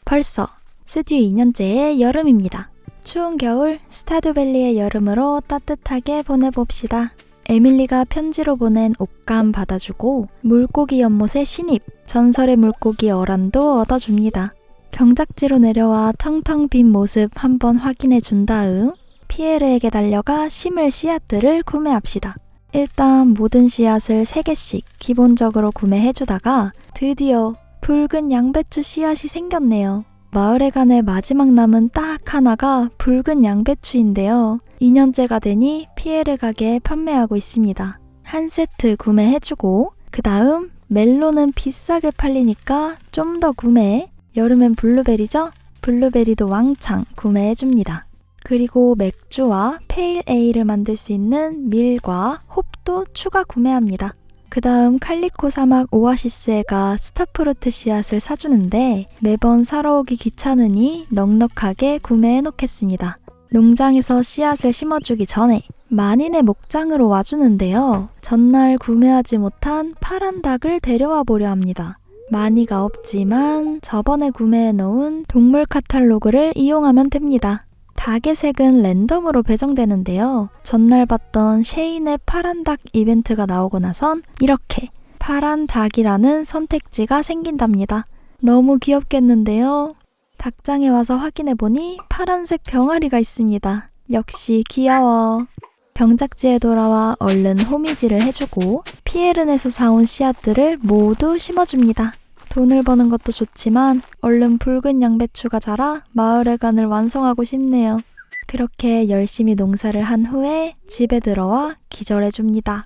벌써 스튜 2년째의 여름입니다. 추운 겨울 스타듀밸리의 여름으로 따뜻하게 보내봅시다. 에밀리가 편지로 보낸 옷감 받아주고 물고기 연못에 신입, 전설의 물고기 어란도 얻어줍니다. 경작지로 내려와 텅텅 빈 모습 한번 확인해 준 다음 피에르에게 달려가 심을 씨앗들을 구매합시다. 일단 모든 씨앗을 3개씩 기본적으로 구매해주다가 드디어 붉은 양배추 씨앗이 생겼네요. 마을에 가는 마지막 남은 딱 하나가 붉은 양배추인데요. 2년째가 되니 피에르 가게에 판매하고 있습니다. 한 세트 구매해주고 그 다음 멜론은 비싸게 팔리니까 좀 더 구매. 여름엔 블루베리죠? 블루베리도 왕창 구매해줍니다. 그리고 맥주와 페일 에일을 만들 수 있는 밀과 홉도 추가 구매합니다. 그 다음 칼리코 사막 오아시스에 가 스타프루트 씨앗을 사주는데 매번 사러 오기 귀찮으니 넉넉하게 구매해 놓겠습니다. 농장에서 씨앗을 심어주기 전에 만인의 목장으로 와주는데요. 전날 구매하지 못한 파란 닭을 데려와 보려 합니다. 많이가 없지만 저번에 구매해 놓은 동물 카탈로그를 이용하면 됩니다. 닭의 색은 랜덤으로 배정되는데요. 전날 봤던 셰인의 파란 닭 이벤트가 나오고 나선 이렇게 파란 닭이라는 선택지가 생긴답니다. 너무 귀엽겠는데요. 닭장에 와서 확인해보니 파란색 병아리가 있습니다. 역시 귀여워. 경작지에 돌아와 얼른 호미질을 해주고 피에르네에서 사온 씨앗들을 모두 심어줍니다. 돈을 버는 것도 좋지만 얼른 붉은 양배추가 자라 마을회관을 완성하고 싶네요. 그렇게 열심히 농사를 한 후에 집에 들어와 기절해줍니다.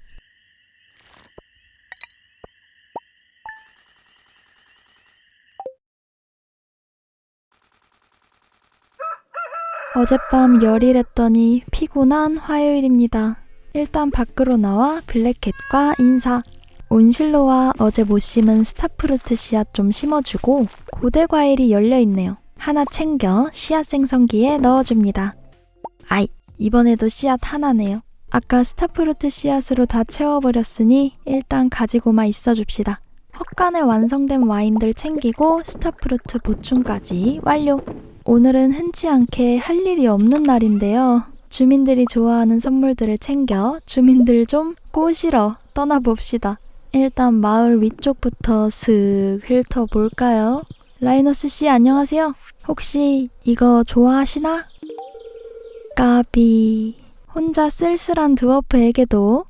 어젯밤 열일했더니 피곤한 화요일입니다. 일단 밖으로 나와 블랙캣과 인사. 온실로와 어제 못 심은 스타프루트 씨앗 좀 심어주고 고대 과일이 열려있네요. 하나 챙겨 씨앗 생성기에 넣어줍니다. 아이, 이번에도 씨앗 하나네요. 아까 스타프루트 씨앗으로 다 채워버렸으니 일단 가지고만 있어줍시다. 헛간에 완성된 와인들 챙기고 스타프루트 보충까지 완료. 오늘은 흔치 않게 할 일이 없는 날인데요. 주민들이 좋아하는 선물들을 챙겨 주민들 좀 꼬시러 떠나봅시다. 일단 마을 위쪽부터 슥 훑어볼까요? 라이너스 씨 안녕하세요. 혹시 이거 좋아하시나? 까비. 혼자 쓸쓸한 드워프에게도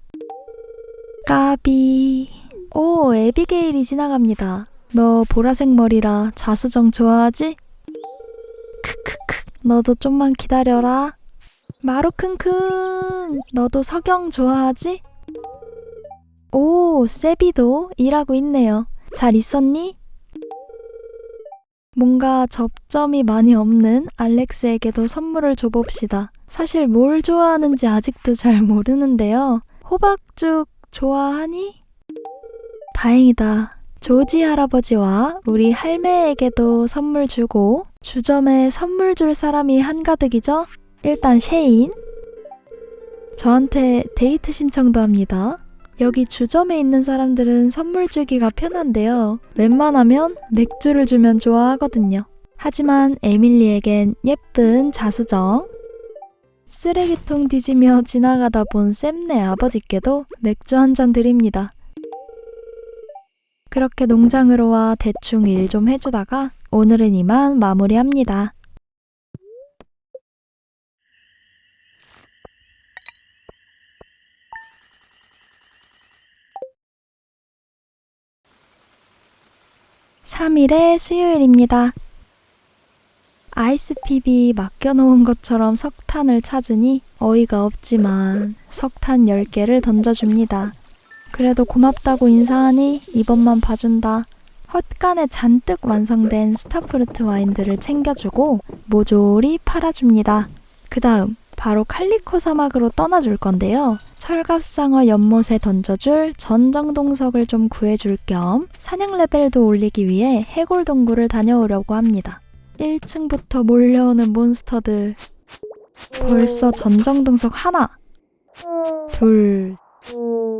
까비. 오, 에비게일이 지나갑니다. 너 보라색 머리라 자수정 좋아하지? 크크크. 너도 좀만 기다려라. 마루킁킁. 너도 석영 좋아하지? 오, 세비도 일하고 있네요. 잘 있었니? 뭔가 접점이 많이 없는 알렉스에게도 선물을 줘봅시다. 사실 뭘 좋아하는지 아직도 잘 모르는데요. 호박죽 좋아하니? 다행이다. 조지 할아버지와 우리 할매에게도 선물 주고 주점에 선물 줄 사람이 한가득이죠? 일단 셰인. 저한테 데이트 신청도 합니다. 여기 주점에 있는 사람들은 선물 주기가 편한데요. 웬만하면 맥주를 주면 좋아하거든요. 하지만 에밀리에겐 예쁜 자수정. 쓰레기통 뒤지며 지나가다 본 샘네 아버지께도 맥주 한 잔 드립니다. 그렇게 농장으로 와 대충 일 좀 해주다가 오늘은 이만 마무리합니다. (3일의) 수요일입니다. 아이스핍이 맡겨놓은 것처럼 석탄을 찾으니 어이가 없지만 석탄 10개를 던져줍니다. 그래도 고맙다고 인사하니 이번만 봐준다. 헛간에 잔뜩 완성된 스타프루트 와인들을 챙겨주고 모조리 팔아줍니다. 그 다음 바로 칼리코 사막으로 떠나줄 건데요. 철갑상어 연못에 던져줄 전정동석을 좀 구해줄 겸 사냥 레벨도 올리기 위해 해골동굴을 다녀오려고 합니다. 1층부터 몰려오는 몬스터들. 벌써 전정동석 하나, 둘,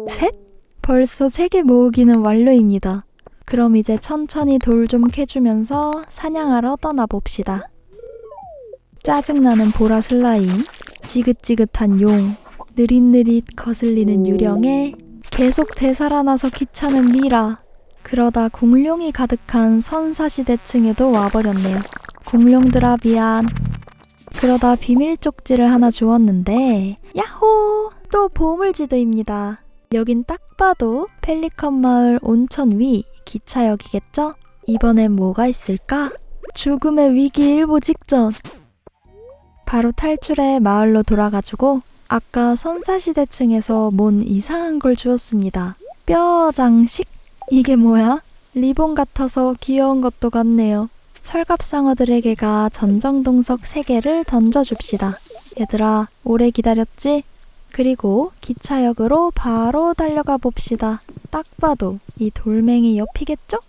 셋? 벌써 3개 모으기는 완료입니다. 그럼 이제 천천히 돌 좀 캐주면서 사냥하러 떠나봅시다. 짜증나는 보라 슬라임, 지긋지긋한 용, 느릿느릿 거슬리는 유령에 계속 되살아나서 귀찮은 미라. 그러다 공룡이 가득한 선사시대층에도 와버렸네요. 공룡들아 미안. 그러다 비밀 쪽지를 하나 주웠는데 야호! 또 보물지도입니다. 여긴 딱 봐도 펠리컨 마을 온천 위 기차역이겠죠? 이번엔 뭐가 있을까? 죽음의 위기 일보 직전! 바로 탈출해 마을로 돌아가지고 아까 선사시대층에서 뭔 이상한 걸 주었습니다. 뼈 장식? 이게 뭐야? 리본 같아서 귀여운 것도 같네요. 철갑상어들에게가 전정동석 3개를 던져줍시다. 얘들아, 오래 기다렸지? 그리고 기차역으로 바로 달려가 봅시다. 딱 봐도 이 돌멩이 옆이겠죠?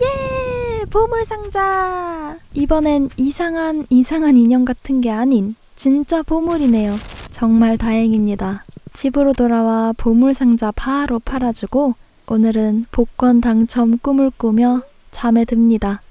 예! 보물상자! 이번엔 이상한 인형 같은 게 아닌 진짜 보물이네요. 정말 다행입니다. 집으로 돌아와 보물상자 바로 팔아주고 오늘은 복권 당첨 꿈을 꾸며 잠에 듭니다.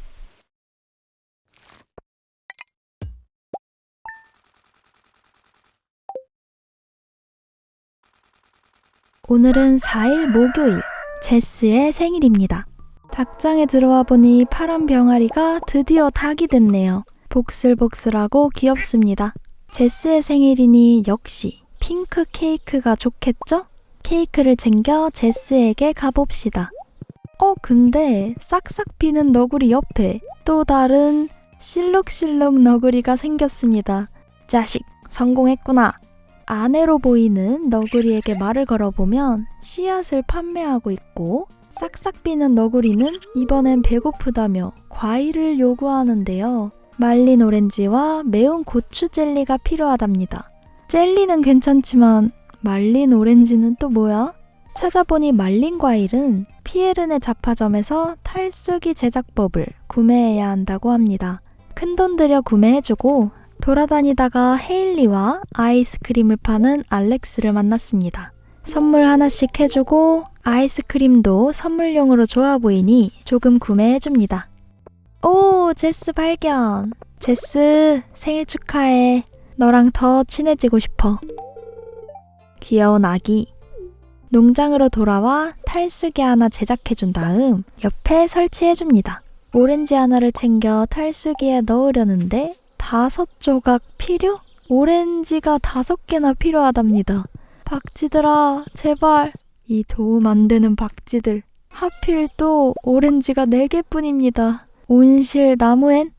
오늘은 4일 목요일, 제스의 생일입니다. 닭장에 들어와 보니 파란 병아리가 드디어 닭이 됐네요. 복슬복슬하고 귀엽습니다. 제스의 생일이니 역시 핑크 케이크가 좋겠죠? 케이크를 챙겨 제스에게 가봅시다. 근데 싹싹 비는 너구리 옆에 또 다른 실룩실룩 너구리가 생겼습니다. 자식, 성공했구나. 아내로 보이는 너구리에게 말을 걸어보면 씨앗을 판매하고 있고 싹싹 비는 너구리는 이번엔 배고프다며 과일을 요구하는데요. 말린 오렌지와 매운 고추 젤리가 필요하답니다. 젤리는 괜찮지만 말린 오렌지는 또 뭐야? 찾아보니 말린 과일은 피에르네 잡화점에서 탈수기 제작법을 구매해야 한다고 합니다. 큰돈 들여 구매해주고 돌아다니다가 헤일리와 아이스크림을 파는 알렉스를 만났습니다. 선물 하나씩 해주고 아이스크림도 선물용으로 좋아 보이니 조금 구매해줍니다. 오, 제스 발견! 제스, 생일 축하해. 너랑 더 친해지고 싶어. 귀여운 아기. 농장으로 돌아와 탈수기 하나 제작해준 다음 옆에 설치해줍니다. 오렌지 하나를 챙겨 탈수기에 넣으려는데 5조각 필요? 오렌지가 5개나 필요하답니다. 박쥐들아, 제발. 이 도움 안 되는 박쥐들. 하필 또 오렌지가 4개뿐입니다. 온실 나무엔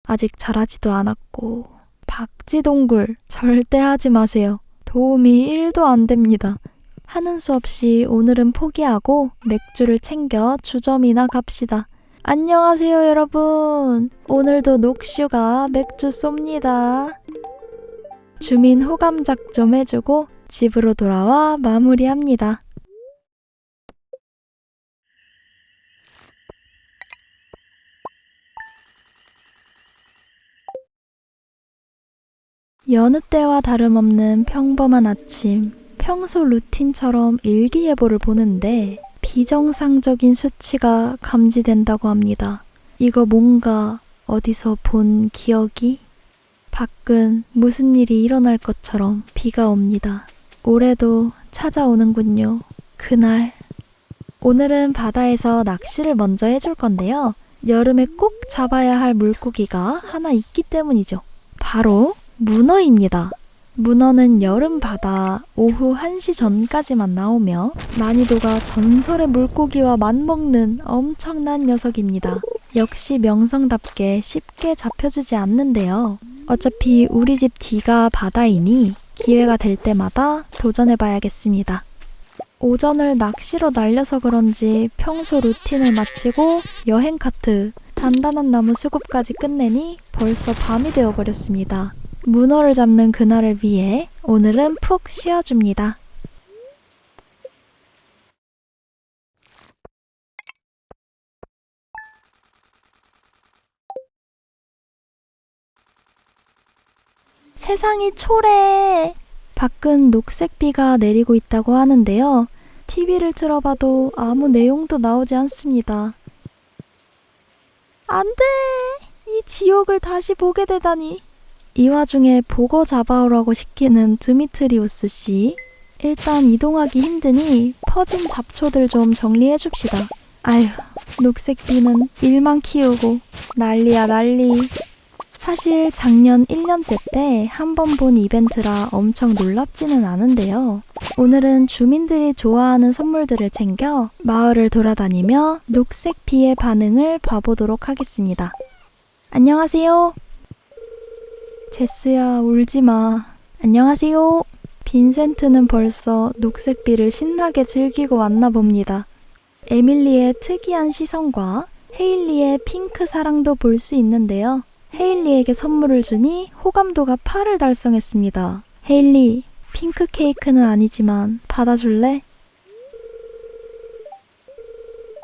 아직 자라지도 않았고 박쥐 동굴 절대 하지 마세요. 도움이 1도 안 됩니다. 하는 수 없이 오늘은 포기하고 맥주를 챙겨 주점이나 갑시다. 안녕하세요 여러분. 오늘도 녹슈가 맥주 쏩니다. 주민 호감작 좀 해주고 집으로 돌아와 마무리합니다. 여느 때와 다름없는 평범한 아침, 평소 루틴처럼 일기예보를 보는데 비정상적인 수치가 감지된다고 합니다. 이거 뭔가 어디서 본 기억이? 밖은 무슨 일이 일어날 것처럼 비가 옵니다. 올해도 찾아오는군요. 그날. 오늘은 바다에서 낚시를 먼저 해줄 건데요. 여름에 꼭 잡아야 할 물고기가 하나 있기 때문이죠. 바로 문어입니다. 문어는 여름 바다 오후 1시 전까지만 나오며 난이도가 전설의 물고기와 맞먹는 엄청난 녀석입니다. 역시 명성답게 쉽게 잡혀주지 않는데요. 어차피 우리 집 뒤가 바다이니 기회가 될 때마다 도전해봐야겠습니다. 오전을 낚시로 날려서 그런지 평소 루틴을 마치고 여행 카트, 단단한 나무 수급까지 끝내니 벌써 밤이 되어버렸습니다. 문어를 잡는 그날을 위해 오늘은 푹 쉬어줍니다. 세상이 초래! 밖은 녹색 비가 내리고 있다고 하는데요. TV를 틀어봐도 아무 내용도 나오지 않습니다. 안 돼! 이 지옥을 다시 보게 되다니. 이 와중에 보고 잡아오라고 시키는 드미트리우스 씨. 일단 이동하기 힘드니 퍼진 잡초들 좀 정리해줍시다. 아휴, 녹색비는 일만 키우고 난리야 난리. 사실 작년 1년째 때 한 번 본 이벤트라 엄청 놀랍지는 않은데요. 오늘은 주민들이 좋아하는 선물들을 챙겨 마을을 돌아다니며 녹색비의 반응을 봐보도록 하겠습니다. 안녕하세요. 제스야, 울지마. 안녕하세요. 빈센트는 벌써 녹색비를 신나게 즐기고 왔나 봅니다. 에밀리의 특이한 시선과 헤일리의 핑크 사랑도 볼 수 있는데요. 헤일리에게 선물을 주니 호감도가 8을 달성했습니다. 헤일리, 핑크 케이크는 아니지만 받아줄래?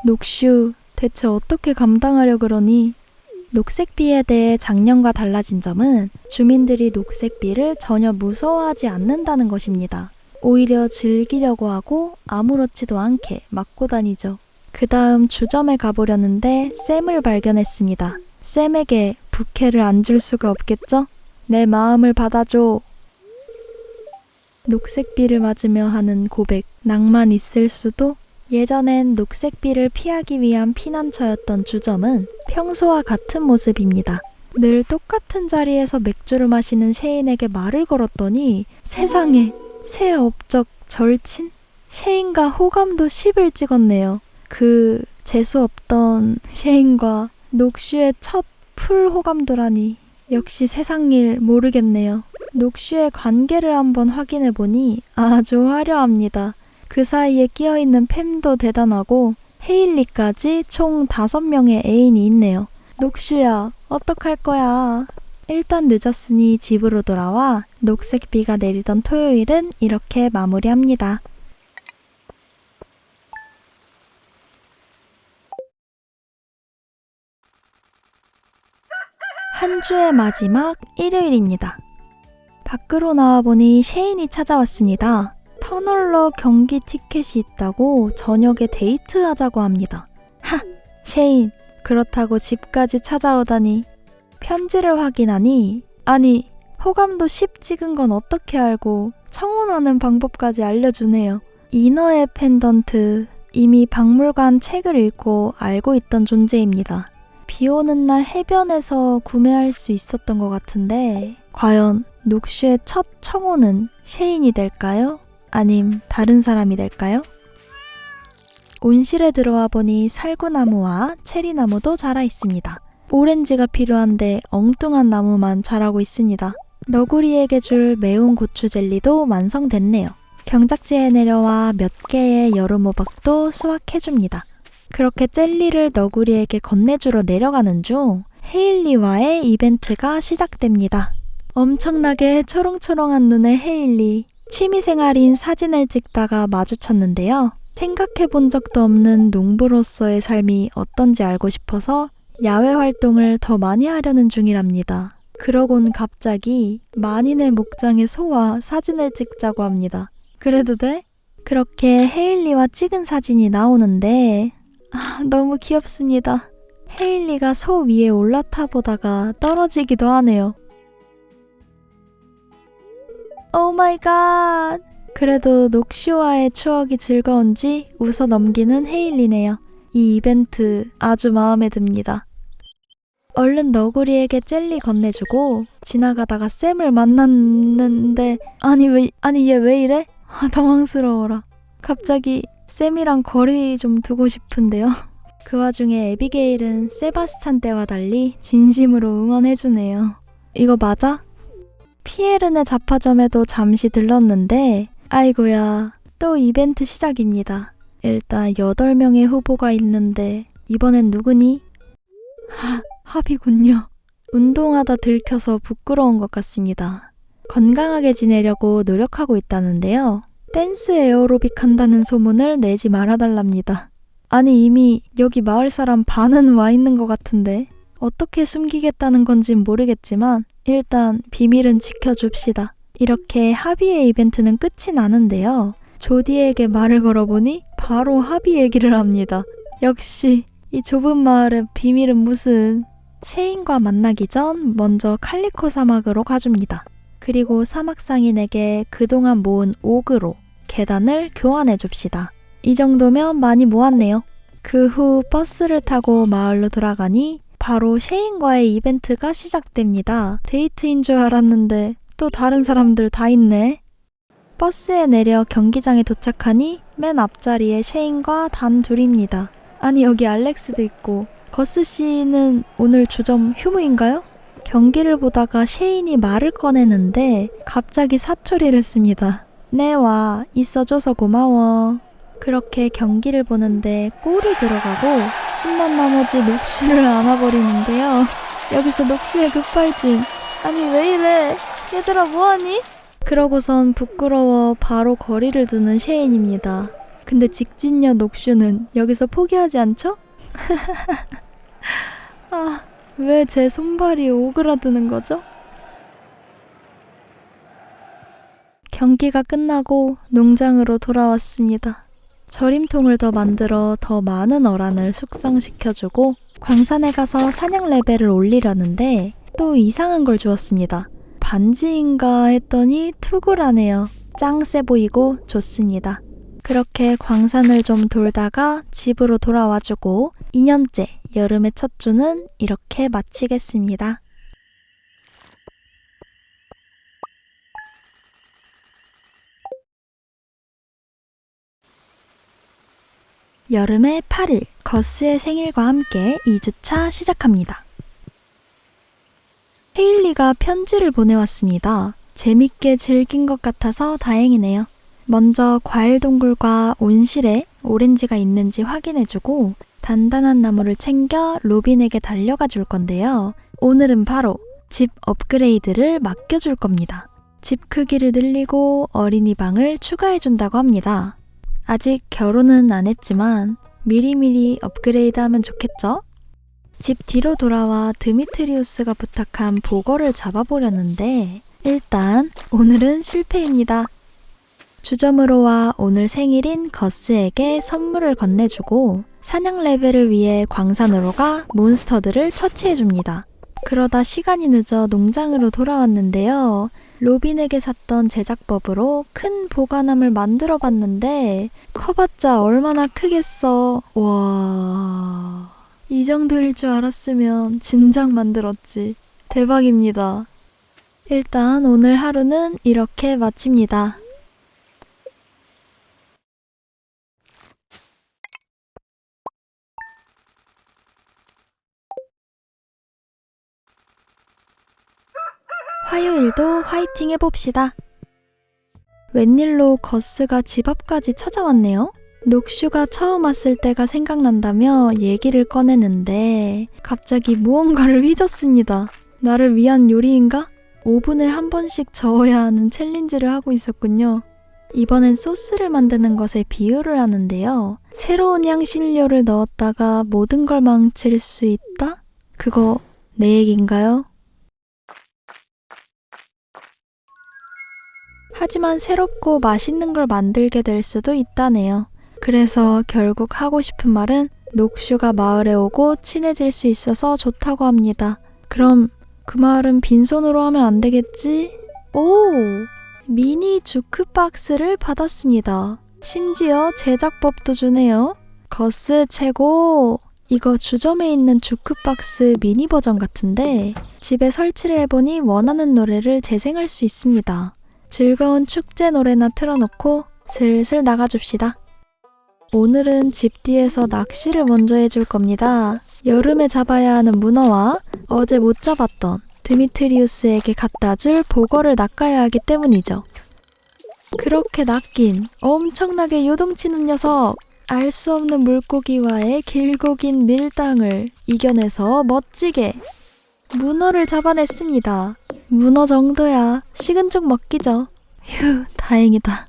녹슈, 대체 어떻게 감당하려 그러니? 녹색비에 대해 작년과 달라진 점은 주민들이 녹색비를 전혀 무서워하지 않는다는 것입니다. 오히려 즐기려고 하고 아무렇지도 않게 맞고 다니죠. 그 다음 주점에 가보려는데 샘을 발견했습니다. 샘에게 부케를 안 줄 수가 없겠죠? 내 마음을 받아줘. 녹색비를 맞으며 하는 고백, 낭만 있을 수도? 예전엔 녹색비를 피하기 위한 피난처였던 주점은 평소와 같은 모습입니다. 늘 똑같은 자리에서 맥주를 마시는 셰인에게 말을 걸었더니 세상에, 새 업적 절친? 셰인과 호감도 10을 찍었네요. 그 재수없던 셰인과 녹슈의 첫 풀 호감도라니 역시 세상일 모르겠네요. 녹슈의 관계를 한번 확인해보니 아주 화려합니다. 그 사이에 끼어있는 팸도 대단하고 헤일리까지 총 5명의 애인이 있네요. 녹슈야, 어떡할 거야. 일단 늦었으니 집으로 돌아와 녹색비가 내리던 토요일은 이렇게 마무리합니다. 한 주의 마지막 일요일입니다. 밖으로 나와보니 셰인이 찾아왔습니다. 터널러 경기 티켓이 있다고 저녁에 데이트하자고 합니다. 하! 셰인, 그렇다고 집까지 찾아오다니. 편지를 확인하니 아니, 호감도 10 찍은 건 어떻게 알고 청혼하는 방법까지 알려주네요. 이너의 펜던트, 이미 박물관 책을 읽고 알고 있던 존재입니다. 비 오는 날 해변에서 구매할 수 있었던 것 같은데 과연 녹슈의 첫 청혼은 셰인이 될까요? 아님 다른 사람이 될까요? 온실에 들어와 보니 살구나무와 체리나무도 자라 있습니다. 오렌지가 필요한데 엉뚱한 나무만 자라고 있습니다. 너구리에게 줄 매운 고추 젤리도 완성됐네요. 경작지에 내려와 몇 개의 여름호박도 수확해줍니다. 그렇게 젤리를 너구리에게 건네주러 내려가는 중 헤일리와의 이벤트가 시작됩니다. 엄청나게 초롱초롱한 눈의 헤일리. 취미생활인 사진을 찍다가 마주쳤는데요. 생각해본 적도 없는 농부로서의 삶이 어떤지 알고 싶어서 야외 활동을 더 많이 하려는 중이랍니다. 그러곤 갑자기 만인의 목장의 소와 사진을 찍자고 합니다. 그래도 돼? 그렇게 헤일리와 찍은 사진이 나오는데 너무 귀엽습니다. 헤일리가 소 위에 올라타 보다가 떨어지기도 하네요. 오 마이 갓! 그래도 녹슈와의 추억이 즐거운지 웃어 넘기는 헤일리네요. 이 이벤트 아주 마음에 듭니다. 얼른 너구리에게 젤리 건네주고 지나가다가 샘을 만났는데 아니 얘 왜 이래? 당황스러워라. 갑자기 샘이랑 거리 좀 두고 싶은데요. 그 와중에 에비게일은 세바스찬 때와 달리 진심으로 응원해주네요. 이거 맞아? 피에르네 잡화점에도 잠시 들렀는데 아이고야, 또 이벤트 시작입니다. 일단 8명의 후보가 있는데 이번엔 누구니? 합이군요. 운동하다 들켜서 부끄러운 것 같습니다. 건강하게 지내려고 노력하고 있다는데요. 댄스 에어로빅 한다는 소문을 내지 말아달랍니다. 아니 이미 여기 마을 사람 반은 와 있는 것 같은데 어떻게 숨기겠다는 건진 모르겠지만 일단 비밀은 지켜줍시다. 이렇게 합의의 이벤트는 끝이 나는데요. 조디에게 말을 걸어보니 바로 하비 얘기를 합니다. 역시 이 좁은 마을의 비밀은 무슨. 셰인과 만나기 전 먼저 칼리코 사막으로 가줍니다. 그리고 사막 상인에게 그동안 모은 옥으로 계단을 교환해 줍시다. 이 정도면 많이 모았네요. 그 후 버스를 타고 마을로 돌아가니 바로 셰인과의 이벤트가 시작됩니다. 데이트인 줄 알았는데 또 다른 사람들 다 있네. 버스에 내려 경기장에 도착하니 맨 앞자리에 셰인과 단 둘입니다. 아니 여기 알렉스도 있고. 거스 씨는 오늘 주점 휴무인가요? 경기를 보다가 셰인이 말을 꺼내는데 갑자기 사투리를 씁니다. 네, 와 있어줘서 고마워. 그렇게 경기를 보는데 골이 들어가고 신난 나머지 녹슈를 안아버리는데요. 여기서 녹슈의 급발진. 아니 왜 이래? 얘들아 뭐하니? 그러고선 부끄러워 바로 거리를 두는 셰인입니다. 근데 직진녀 녹슈는 여기서 포기하지 않죠? 아, 왜 제 손발이 오그라드는 거죠? 경기가 끝나고 농장으로 돌아왔습니다. 절임통을 더 만들어 더 많은 어란을 숙성시켜주고 광산에 가서 사냥 레벨을 올리려는데 또 이상한 걸 주었습니다. 반지인가 했더니 투구라네요. 짱 세 보이고 좋습니다. 그렇게 광산을 좀 돌다가 집으로 돌아와주고 2년째 여름의 첫 주는 이렇게 마치겠습니다. 여름의 8일, 거스의 생일과 함께 2주차 시작합니다. 헤일리가 편지를 보내왔습니다. 재밌게 즐긴 것 같아서 다행이네요. 먼저 과일 동굴과 온실에 오렌지가 있는지 확인해주고 단단한 나무를 챙겨 로빈에게 달려가 줄 건데요. 오늘은 바로 집 업그레이드를 맡겨줄 겁니다. 집 크기를 늘리고 어린이방을 추가해준다고 합니다. 아직 결혼은 안 했지만 미리미리 업그레이드하면 좋겠죠? 집 뒤로 돌아와 드미트리우스가 부탁한 보거를 잡아보려는데 일단 오늘은 실패입니다. 주점으로 와 오늘 생일인 거스에게 선물을 건네주고 사냥 레벨을 위해 광산으로 가 몬스터들을 처치해줍니다. 그러다 시간이 늦어 농장으로 돌아왔는데요. 로빈에게 샀던 제작법으로 큰 보관함을 만들어봤는데 커봤자 얼마나 크겠어. 와, 이 정도일 줄 알았으면 진작 만들었지. 대박입니다. 일단 오늘 하루는 이렇게 마칩니다. 화요일도 화이팅 해봅시다. 웬일로 거스가 집 앞까지 찾아왔네요. 녹슈가 처음 왔을 때가 생각난다며 얘기를 꺼내는데 갑자기 무언가를 휘젓습니다. 나를 위한 요리인가? 5분에 한 번씩 저어야 하는 챌린지를 하고 있었군요. 이번엔 소스를 만드는 것에 비유를 하는데요. 새로운 향신료를 넣었다가 모든 걸 망칠 수 있다? 그거 내 얘기인가요? 하지만 새롭고 맛있는 걸 만들게 될 수도 있다네요. 그래서 결국 하고 싶은 말은 녹슈가 마을에 오고 친해질 수 있어서 좋다고 합니다. 그럼 그 말은 빈손으로 하면 안 되겠지? 오! 미니 주크박스를 받았습니다. 심지어 제작법도 주네요. 거스 최고! 이거 주점에 있는 주크박스 미니 버전 같은데 집에 설치를 해보니 원하는 노래를 재생할 수 있습니다. 즐거운 축제 노래나 틀어놓고 슬슬 나가줍시다. 오늘은 집 뒤에서 낚시를 먼저 해줄 겁니다. 여름에 잡아야 하는 문어와 어제 못 잡았던 드미트리우스에게 갖다 줄 보거를 낚아야 하기 때문이죠. 그렇게 낚인 엄청나게 요동치는 녀석! 알 수 없는 물고기와의 길고 긴 밀당을 이겨내서 멋지게 문어를 잡아냈습니다. 문어 정도야 식은 죽 먹기죠. 휴, 다행이다.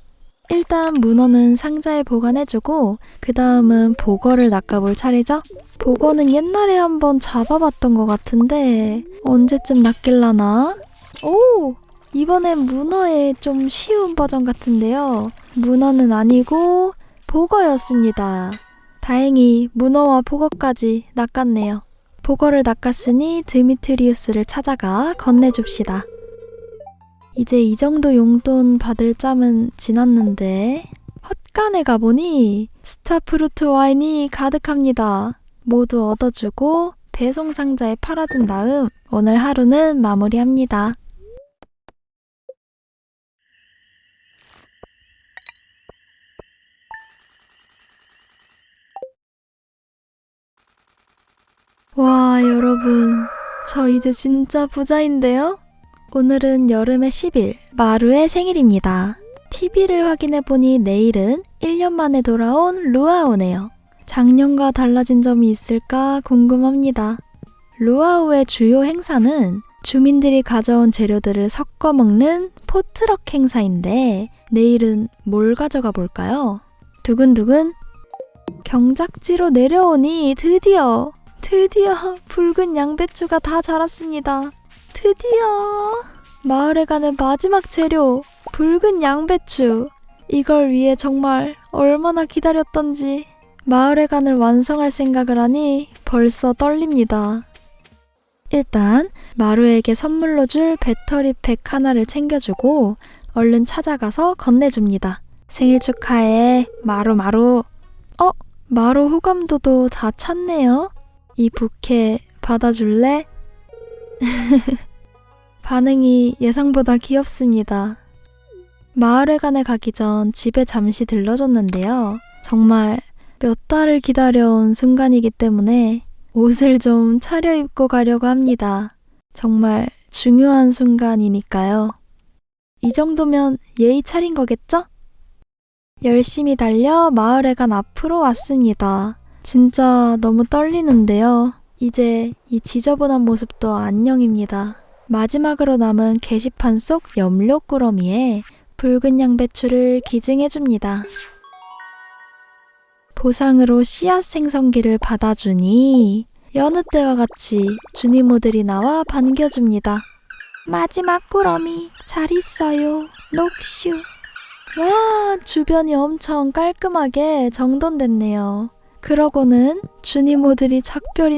일단 문어는 상자에 보관해주고 그 다음은 보거를 낚아볼 차례죠. 보거는 옛날에 한번 잡아봤던 것 같은데 언제쯤 낚일라나? 오! 이번엔 문어의 좀 쉬운 버전 같은데요. 문어는 아니고 보거였습니다. 다행히 문어와 보거까지 낚았네요. 보거를 낚았으니 드미트리우스를 찾아가 건네줍시다. 이제 이 정도 용돈 받을 짬은 지났는데 헛간에 가보니 스타프루트 와인이 가득합니다. 모두 얻어주고 배송 상자에 팔아준 다음 오늘 하루는 마무리합니다. 와, 여러분, 저 이제 진짜 부자인데요? 오늘은 여름의 10일, 마루의 생일입니다. TV를 확인해보니 내일은 1년 만에 돌아온 루아우네요. 작년과 달라진 점이 있을까 궁금합니다. 루아우의 주요 행사는 주민들이 가져온 재료들을 섞어 먹는 포트럭 행사인데 내일은 뭘 가져가 볼까요? 두근두근. 경작지로 내려오니 드디어 붉은 양배추가 다 자랐습니다. 드디어 마을에 가는 마지막 재료, 붉은 양배추. 이걸 위해 정말 얼마나 기다렸던지. 마을회관을 완성할 생각을 하니 벌써 떨립니다. 일단 마루에게 선물로 줄 배터리팩 하나를 챙겨주고 얼른 찾아가서 건네줍니다. 생일 축하해, 마루. 마루 호감도도 다 찼네요. 이 부케 받아줄래? 반응이 예상보다 귀엽습니다. 마을회관에 가기 전 집에 잠시 들러줬는데요. 정말 몇 달을 기다려온 순간이기 때문에 옷을 좀 차려입고 가려고 합니다. 정말 중요한 순간이니까요. 이 정도면 예의 차린 거겠죠? 열심히 달려 마을회관 앞으로 왔습니다. 진짜 너무 떨리는데요. 이제 이 지저분한 모습도 안녕입니다. 마지막으로 남은 게시판 속 염료꾸러미에 붉은 양배추를 기증해줍니다. 보상으로 씨앗 생성기를 받아주니 여느 때와 같이 주니모들이 나와 반겨줍니다. 마지막 꾸러미 잘 있어요. 녹슈. 와, 주변이 엄청 깔끔하게 정돈됐네요. 그러고는 주니모들이 작별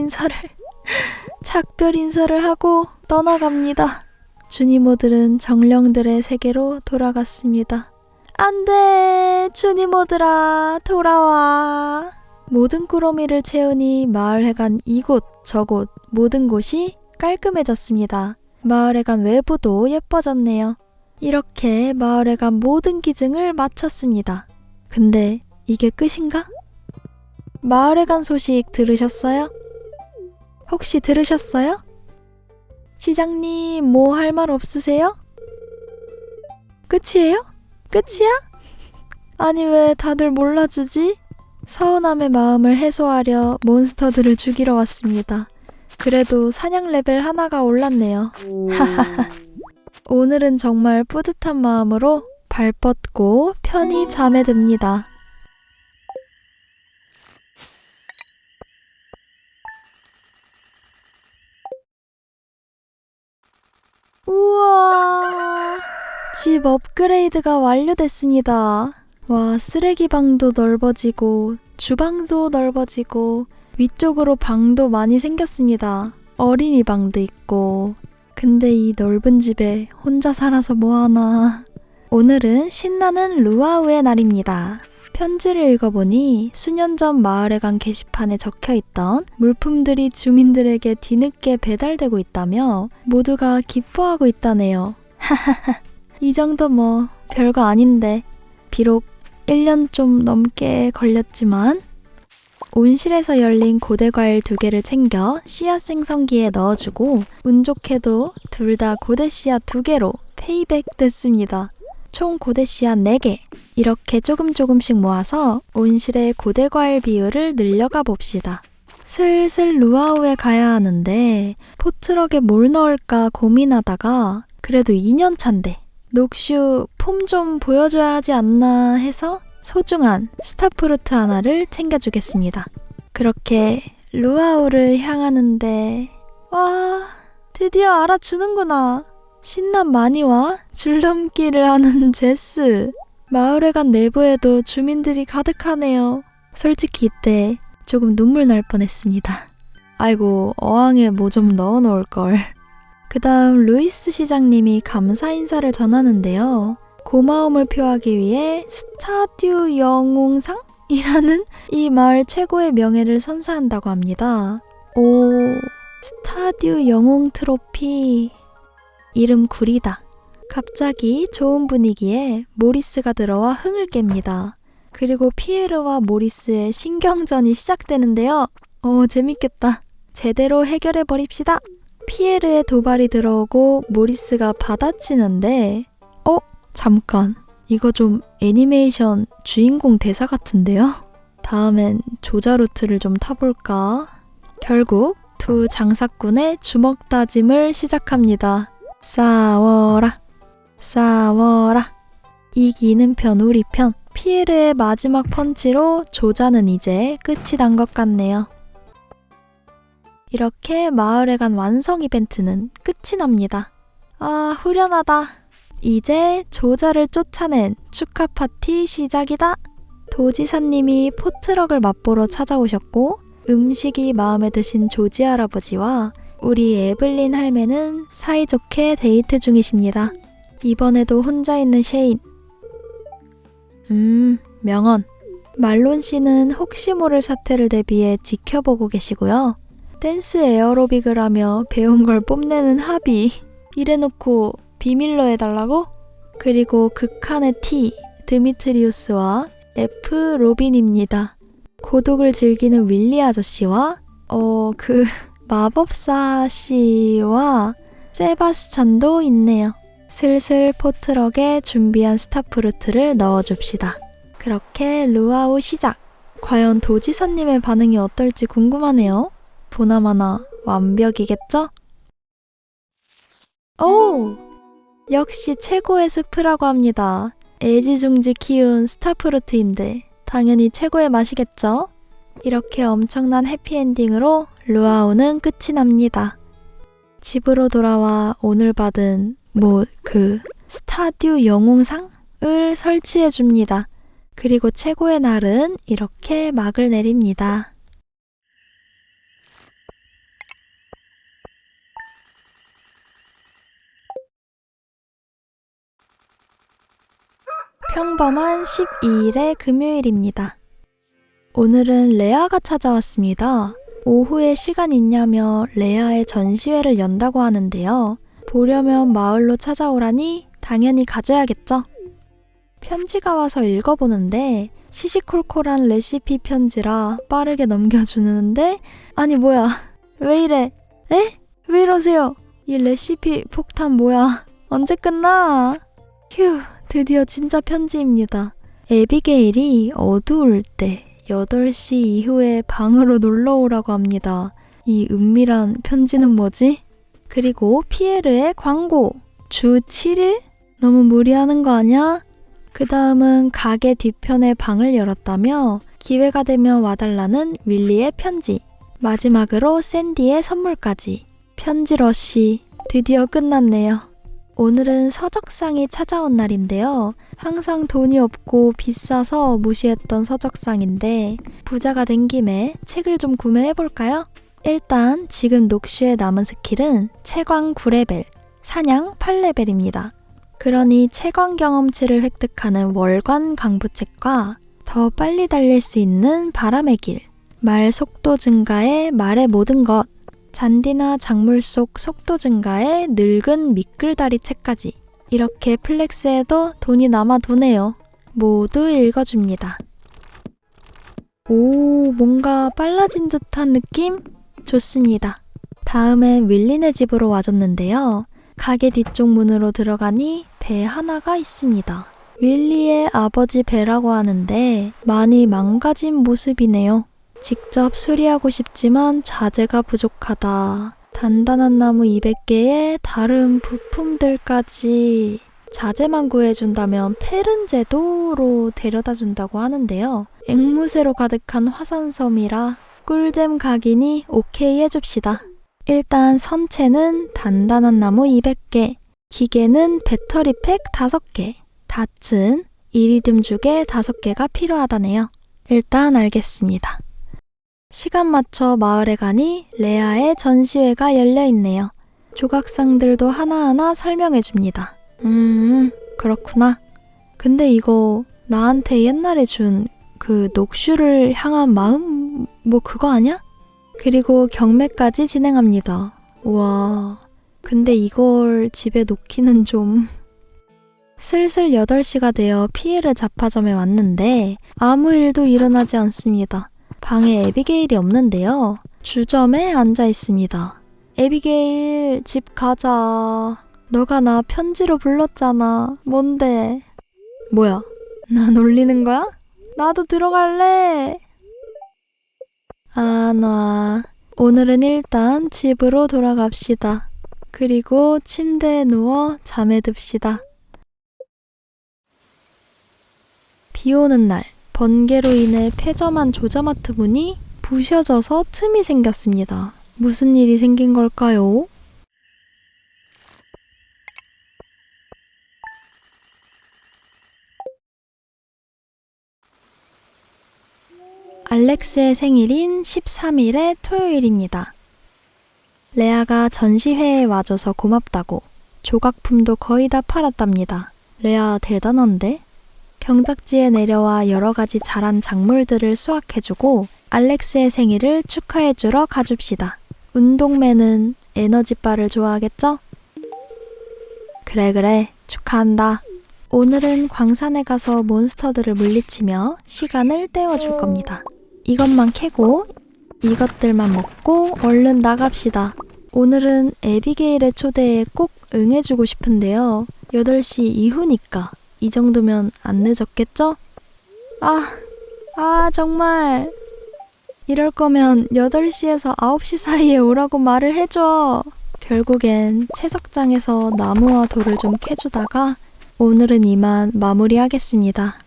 인사를 하고 떠나갑니다. 주니모들은 정령들의 세계로 돌아갔습니다. 안돼, 주니모들아, 돌아와. 모든 꾸러미를 채우니 마을회관 이곳 저곳 모든 곳이 깔끔해졌습니다. 마을회관 외부도 예뻐졌네요. 이렇게 마을회관 모든 기증을 마쳤습니다. 근데 이게 끝인가? 마을회관 소식 들으셨어요? 혹시 들으셨어요? 시장님, 뭐 할 말 없으세요? 끝이에요? 끝이야? 아니, 왜 다들 몰라주지? 서운함의 마음을 해소하려 몬스터들을 죽이러 왔습니다. 그래도 사냥 레벨 하나가 올랐네요. 오늘은 정말 뿌듯한 마음으로 발 뻗고 편히 잠에 듭니다. 우와, 집 업그레이드가 완료됐습니다. 와, 쓰레기방도 넓어지고 주방도 넓어지고 위쪽으로 방도 많이 생겼습니다. 어린이방도 있고. 근데 이 넓은 집에 혼자 살아서 뭐하나. 오늘은 신나는 루아우의 날입니다. 편지를 읽어보니 수년 전 마을회관 게시판에 적혀있던 물품들이 주민들에게 뒤늦게 배달되고 있다며 모두가 기뻐하고 있다네요. 이 정도 뭐 별거 아닌데. 비록 1년 좀 넘게 걸렸지만 온실에서 열린 고대과일 2개를 챙겨 씨앗 생성기에 넣어주고 운 좋게도 둘 다 고대 씨앗 2개로 페이백 됐습니다. 총 고대 씨앗 4개. 이렇게 조금씩 모아서 온실의 고대과일 비율을 늘려가 봅시다. 슬슬 루아우에 가야 하는데 포트럭에 뭘 넣을까 고민하다가 그래도 2년 차인데 녹슈 폼 좀 보여줘야 하지 않나 해서 소중한 스타프루트 하나를 챙겨주겠습니다. 그렇게 루아우를 향하는데 와, 드디어 알아주는구나. 신남 많이 와? 줄넘기를 하는 제스. 마을회관 내부에도 주민들이 가득하네요. 솔직히 이때 조금 눈물 날 뻔했습니다. 아이고, 어항에 뭐 좀 넣어놓을걸. 그 다음 루이스 시장님이 감사 인사를 전하는데요. 고마움을 표하기 위해 스타듀 영웅상이라는 이 마을 최고의 명예를 선사한다고 합니다. 오, 스타듀 영웅 트로피. 이름 구리다. 갑자기 좋은 분위기에 모리스가 들어와 흥을 깹니다. 그리고 피에르와 모리스의 신경전이 시작되는데요. 재밌겠다. 제대로 해결해버립시다. 피에르의 도발이 들어오고 모리스가 받아치는데 잠깐. 이거 좀 애니메이션 주인공 대사 같은데요? 다음엔 조자 루트를 좀 타볼까? 결국 두 장사꾼의 주먹 다짐을 시작합니다. 싸워라. 싸워라. 이기는 편 우리 편. 피에르의 마지막 펀치로 조자는 이제 끝이 난 것 같네요. 이렇게 마을회관 완성 이벤트는 끝이 납니다. 아, 후련하다. 이제 조자를 쫓아낸 축하 파티 시작이다. 도지사님이 포트럭을 맛보러 찾아오셨고 음식이 마음에 드신 조지 할아버지와 우리 에블린 할매는 사이좋게 데이트 중이십니다. 이번에도 혼자 있는 셰인. 명언. 말론 씨는 혹시 모를 사태를 대비해 지켜보고 계시고요. 댄스 에어로빅을 하며 배운 걸 뽐내는 하비. 이래놓고 비밀로 해달라고? 그리고 극한의 T, 드미트리우스와 F, 로빈입니다. 고독을 즐기는 윌리 아저씨와 마법사 씨와 세바스찬도 있네요. 슬슬 포트럭에 준비한 스타프루트를 넣어줍시다. 그렇게 루아우 시작! 과연 도지사님의 반응이 어떨지 궁금하네요. 보나마나 완벽이겠죠? 오! 역시 최고의 스프라고 합니다. 애지중지 키운 스타프루트인데 당연히 최고의 맛이겠죠? 이렇게 엄청난 해피엔딩으로 루아우는 끝이 납니다. 집으로 돌아와 오늘 받은 스타듀 영웅상을 설치해줍니다. 그리고 최고의 날은 이렇게 막을 내립니다. 평범한 12일의 금요일입니다. 오늘은 레아가 찾아왔습니다. 오후에 시간 있냐며 레아의 전시회를 연다고 하는데요. 보려면 마을로 찾아오라니 당연히 가져야겠죠. 편지가 와서 읽어보는데 시시콜콜한 레시피 편지라 빠르게 넘겨주는데 아니 뭐야, 왜 이래? 에? 왜 이러세요? 이 레시피 폭탄 뭐야? 언제 끝나? 휴, 드디어 진짜 편지입니다. 에비게일이 어두울 때 8시 이후에 방으로 놀러오라고 합니다. 이 은밀한 편지는 뭐지? 그리고 피에르의 광고! 주 7일? 너무 무리하는 거 아냐? 그 다음은 가게 뒤편에 방을 열었다며 기회가 되면 와달라는 윌리의 편지. 마지막으로 샌디의 선물까지. 편지 러쉬 드디어 끝났네요. 오늘은 서적상이 찾아온 날인데요. 항상 돈이 없고 비싸서 무시했던 서적상인데 부자가 된 김에 책을 좀 구매해볼까요? 일단 지금 녹슈의 남은 스킬은 채광 9레벨, 사냥 8레벨입니다. 그러니 채광 경험치를 획득하는 월관 강부책과 더 빨리 달릴 수 있는 바람의 길, 말 속도 증가에 말의 모든 것, 잔디나 작물 속 속도 증가에 늙은 미끌다리 책까지. 이렇게 플렉스해도 돈이 남아 도네요. 모두 읽어줍니다. 오, 뭔가 빨라진 듯한 느낌? 좋습니다. 다음엔 윌리네 집으로 와줬는데요. 가게 뒤쪽 문으로 들어가니 배 하나가 있습니다. 윌리의 아버지 배라고 하는데 많이 망가진 모습이네요. 직접 수리하고 싶지만 자재가 부족하다. 단단한 나무 200개에 다른 부품들까지. 자재만 구해준다면 페른제도로 데려다준다고 하는데요. 앵무새로 가득한 화산섬이라 꿀잼 각이니 오케이 해줍시다. 일단 선체는 단단한 나무 200개, 기계는 배터리팩 5개, 닷은 이리듐 주개 5개가 필요하다네요. 일단 알겠습니다. 시간 맞춰 마을에 가니 레아의 전시회가 열려있네요. 조각상들도 하나하나 설명해줍니다. 그렇구나. 근데 이거 나한테 옛날에 준 그 녹슈를 향한 마음? 뭐 그거 아냐? 그리고 경매까지 진행합니다. 우와, 근데 이걸 집에 놓기는 좀... 슬슬 8시가 되어 피에르 잡화점에 왔는데 아무 일도 일어나지 않습니다. 방에 에비게일이 없는데요. 주점에 앉아 있습니다. 에비게일, 집 가자. 너가 나 편지로 불렀잖아. 뭔데? 뭐야? 나 놀리는 거야? 나도 들어갈래. 안 와. 오늘은 일단 집으로 돌아갑시다. 그리고 침대에 누워 잠에 듭시다. 비 오는 날, 번개로 인해 폐점한 조자마트 문이 부셔져서 틈이 생겼습니다. 무슨 일이 생긴 걸까요? 알렉스의 생일인 13일의 토요일입니다. 레아가 전시회에 와줘서 고맙다고 조각품도 거의 다 팔았답니다. 레아 대단한데? 경작지에 내려와 여러 가지 자란 작물들을 수확해주고 알렉스의 생일을 축하해주러 가줍시다. 운동맨은 에너지바를 좋아하겠죠? 그래, 축하한다. 오늘은 광산에 가서 몬스터들을 물리치며 시간을 때워줄 겁니다. 이것만 캐고 이것들만 먹고 얼른 나갑시다. 오늘은 에비게일의 초대에 꼭 응해주고 싶은데요. 8시 이후니까 이 정도면 안 늦었겠죠? 정말 이럴 거면 8시에서 9시 사이에 오라고 말을 해줘. 결국엔 채석장에서 나무와 돌을 좀 캐주다가 오늘은 이만 마무리하겠습니다.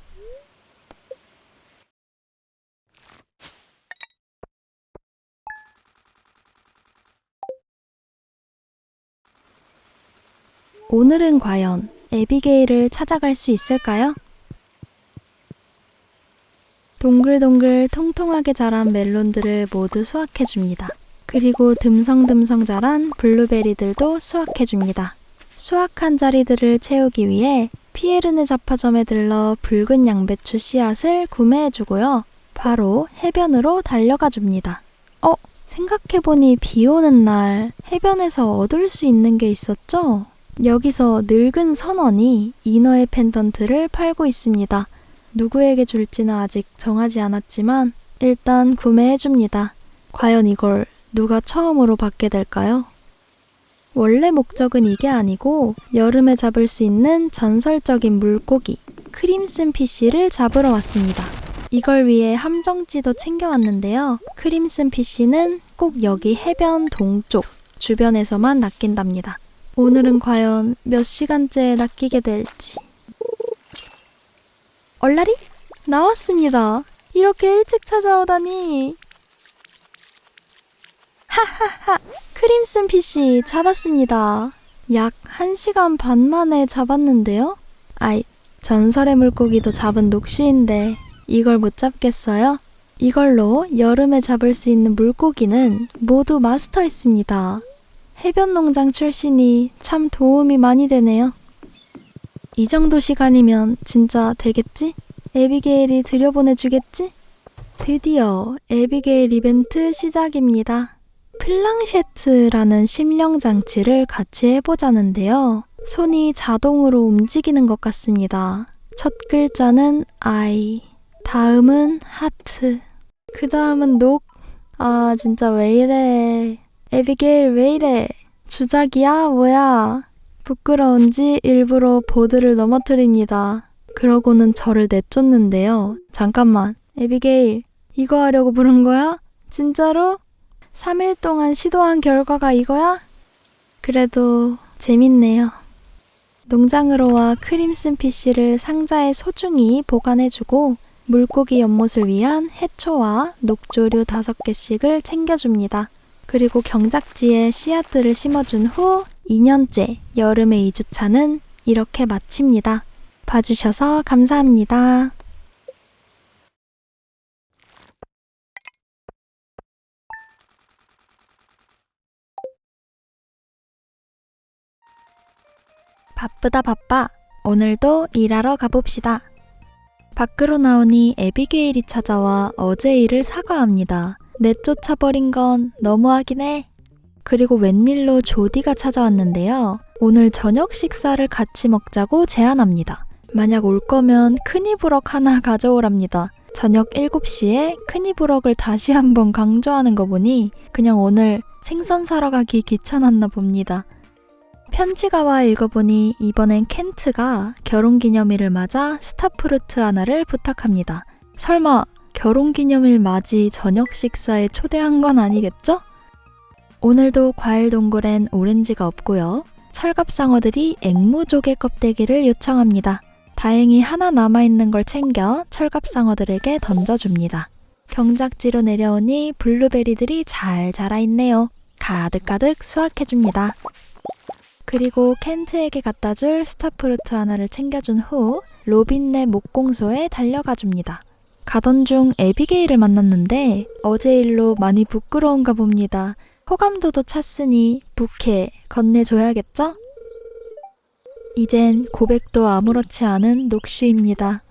오늘은 과연 에비게일을 찾아갈 수 있을까요? 동글동글 통통하게 자란 멜론들을 모두 수확해줍니다. 그리고 듬성듬성 자란 블루베리들도 수확해줍니다. 수확한 자리들을 채우기 위해 피에르네 잡화점에 들러 붉은 양배추 씨앗을 구매해주고요. 바로 해변으로 달려가 줍니다. 생각해보니 비 오는 날 해변에서 얻을 수 있는 게 있었죠? 여기서 늙은 선원이 이너의 펜던트를 팔고 있습니다. 누구에게 줄지는 아직 정하지 않았지만 일단 구매해줍니다. 과연 이걸 누가 처음으로 받게 될까요? 원래 목적은 이게 아니고 여름에 잡을 수 있는 전설적인 물고기 크림슨 피쉬를 잡으러 왔습니다. 이걸 위해 함정지도 챙겨왔는데요. 크림슨 피쉬는 꼭 여기 해변 동쪽 주변에서만 낚인답니다. 오늘은 과연 몇 시간째 낚이게 될지. 얼라리? 나왔습니다. 이렇게 일찍 찾아오다니. 하하하! 크림슨 피쉬 잡았습니다. 약 1시간 반 만에 잡았는데요? 전설의 물고기도 잡은 녹슈인데 이걸 못 잡겠어요? 이걸로 여름에 잡을 수 있는 물고기는 모두 마스터했습니다. 해변 농장 출신이 참 도움이 많이 되네요. 이 정도 시간이면 진짜 되겠지? 에비게일이 들여보내주겠지? 드디어 에비게일 이벤트 시작입니다. 플랑셰트라는 심령 장치를 같이 해보자는데요. 손이 자동으로 움직이는 것 같습니다. 첫 글자는 I, 다음은 하트, 그 다음은 녹. 진짜 왜 이래. 에비게일 왜 이래? 주작이야? 뭐야? 부끄러운지 일부러 보드를 넘어뜨립니다. 그러고는 저를 내쫓는데요. 잠깐만, 에비게일, 이거 하려고 부른 거야? 진짜로? 3일 동안 시도한 결과가 이거야? 그래도 재밌네요. 농장으로 와 크림슨 피쉬를 상자에 소중히 보관해주고 물고기 연못을 위한 해초와 녹조류 5개씩을 챙겨줍니다. 그리고 경작지에 씨앗들을 심어준 후 2년째 여름의 2주차는 이렇게 마칩니다. 봐주셔서 감사합니다. 바쁘다 바빠. 오늘도 일하러 가봅시다. 밖으로 나오니 에비게일이 찾아와 어제 일을 사과합니다. 내쫓아버린 건 너무하긴 해. 그리고 웬일로 조디가 찾아왔는데요. 오늘 저녁 식사를 같이 먹자고 제안합니다. 만약 올 거면 크니브럭 하나 가져오랍니다. 저녁 7시에 크니브럭을 다시 한번 강조하는 거 보니 그냥 오늘 생선 사러 가기 귀찮았나 봅니다. 편지가 와 읽어보니 이번엔 켄트가 결혼기념일을 맞아 스타프루트 하나를 부탁합니다. 설마 결혼기념일 맞이 저녁 식사에 초대한 건 아니겠죠? 오늘도 과일 동굴엔 오렌지가 없고요. 철갑상어들이 앵무조개 껍데기를 요청합니다. 다행히 하나 남아있는 걸 챙겨 철갑상어들에게 던져줍니다. 경작지로 내려오니 블루베리들이 잘 자라있네요. 가득가득 수확해줍니다. 그리고 켄트에게 갖다줄 스타프루트 하나를 챙겨준 후 로빈네 목공소에 달려가 줍니다. 가던 중 에비게일을 만났는데 어제 일로 많이 부끄러운가 봅니다. 호감도도 찼으니 부케 건네줘야겠죠? 이젠 고백도 아무렇지 않은 녹슈입니다.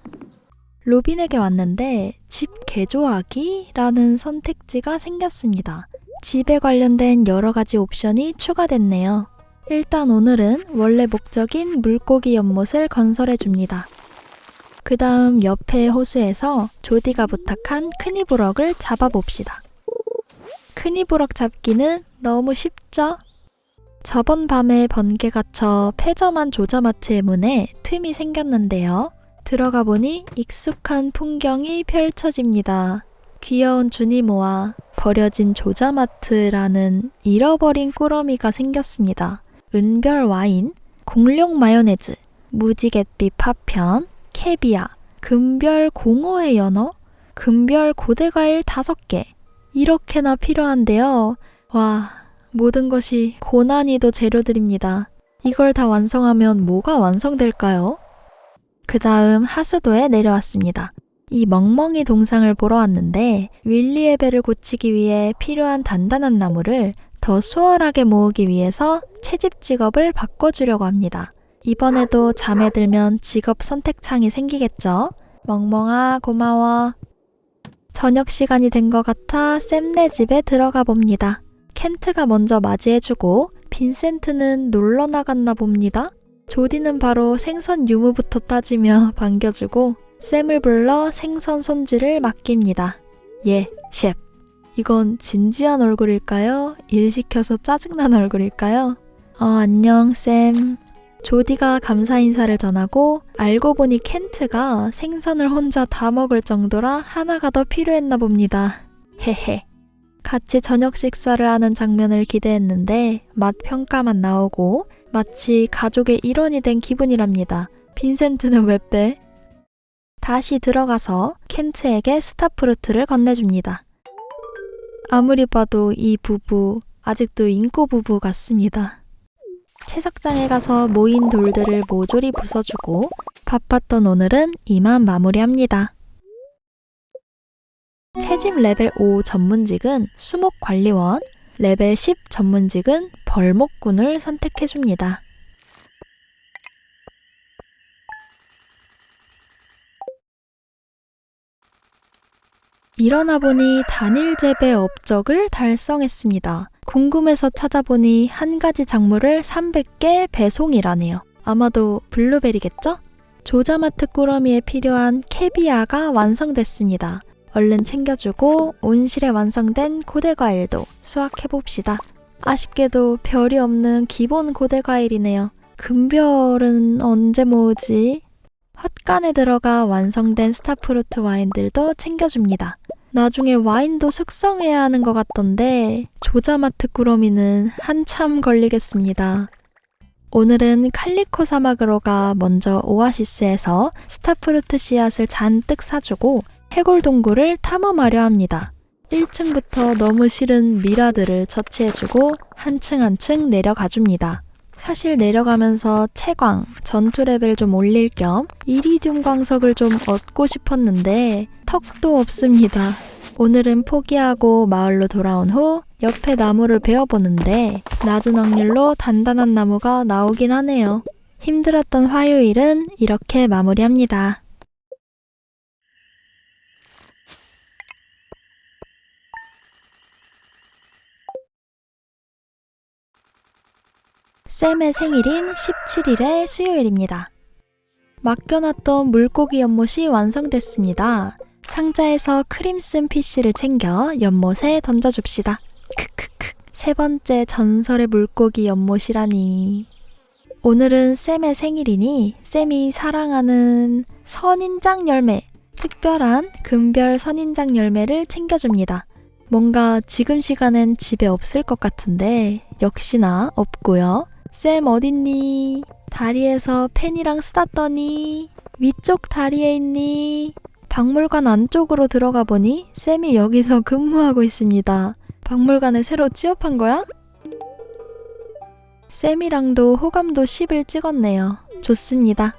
로빈에게 왔는데 집 개조하기? 라는 선택지가 생겼습니다. 집에 관련된 여러 가지 옵션이 추가됐네요. 일단 오늘은 원래 목적인 물고기 연못을 건설해줍니다. 그 다음 옆에 호수에서 조디가 부탁한 크니브럭을 잡아봅시다. 크니브럭 잡기는 너무 쉽죠? 저번 밤에 번개 갇혀 폐점한 조자마트의 문에 틈이 생겼는데요. 들어가 보니 익숙한 풍경이 펼쳐집니다. 귀여운 주니모와 버려진 조자마트라는 잃어버린 꾸러미가 생겼습니다. 은별 와인, 공룡 마요네즈, 무지갯빛 파편, 캐비아, 금별 공어의 연어, 금별 고대과일 5개. 이렇게나 필요한데요. 와, 모든 것이 고난이도 재료들입니다. 이걸 다 완성하면 뭐가 완성될까요? 그 다음 하수도에 내려왔습니다. 이 멍멍이 동상을 보러 왔는데 윌리의 배를 고치기 위해 필요한 단단한 나무를 더 수월하게 모으기 위해서 채집 직업을 바꿔주려고 합니다. 이번에도 잠에 들면 직업 선택창이 생기겠죠? 멍멍아 고마워. 저녁 시간이 된 것 같아 샘네 집에 들어가 봅니다. 켄트가 먼저 맞이해주고 빈센트는 놀러 나갔나 봅니다. 조디는 바로 생선 유무부터 따지며 반겨주고 샘을 불러 생선 손질을 맡깁니다. 예, 셰프. 이건 진지한 얼굴일까요? 일 시켜서 짜증난 얼굴일까요? 안녕 샘. 조디가 감사 인사를 전하고 알고 보니 켄트가 생선을 혼자 다 먹을 정도라 하나가 더 필요했나 봅니다. 헤헤. 같이 저녁 식사를 하는 장면을 기대했는데 맛 평가만 나오고 마치 가족의 일원이 된 기분이랍니다. 빈센트는 왜 빼? 다시 들어가서 켄트에게 스타프루트를 건네줍니다. 아무리 봐도 이 부부 아직도 인꼬 부부 같습니다. 채석장에 가서 모인 돌들을 모조리 부숴주고 바빴던 오늘은 이만 마무리합니다. 채집 레벨 5 전문직은 수목관리원, 레벨 10 전문직은 벌목꾼을 선택해줍니다. 일어나 보니 단일 재배 업적을 달성했습니다. 궁금해서 찾아보니 한 가지 작물을 300개 배송이라네요. 아마도 블루베리겠죠? 조자마트 꾸러미에 필요한 캐비아가 완성됐습니다. 얼른 챙겨주고 온실에 완성된 고대과일도 수확해봅시다. 아쉽게도 별이 없는 기본 고대과일이네요. 금별은 언제 모으지? 헛간에 들어가 완성된 스타프루트 와인들도 챙겨줍니다. 나중에 와인도 숙성해야 하는 것 같던데 조자마트 꾸러미는 한참 걸리겠습니다. 오늘은 칼리코 사막으로 가 먼저 오아시스에서 스타프루트 씨앗을 잔뜩 사주고 해골 동굴을 탐험하려 합니다. 1층부터 너무 싫은 미라들을 처치해주고 한 층 한 층 내려가줍니다. 사실 내려가면서 채광, 전투 레벨 좀 올릴 겸 이리듐 광석을 좀 얻고 싶었는데 턱도 없습니다. 오늘은 포기하고 마을로 돌아온 후 옆에 나무를 베어보는데 낮은 확률로 단단한 나무가 나오긴 하네요. 힘들었던 화요일은 이렇게 마무리합니다. 쌤의 생일인 17일의 수요일입니다. 맡겨놨던 물고기 연못이 완성됐습니다. 상자에서 크림슨 피쉬를 챙겨 연못에 던져줍시다. 크크크. 세 번째 전설의 물고기 연못이라니. 오늘은 쌤의 생일이니 쌤이 사랑하는 선인장 열매, 특별한 금별 선인장 열매를 챙겨줍니다. 뭔가 지금 시간엔 집에 없을 것 같은데 역시나 없고요. 쌤 어딨니? 다리에서 펜이랑 쓰다더니 위쪽 다리에 있니? 박물관 안쪽으로 들어가 보니 쌤이 여기서 근무하고 있습니다. 박물관에 새로 취업한 거야? 쌤이랑도 호감도 10을 찍었네요. 좋습니다.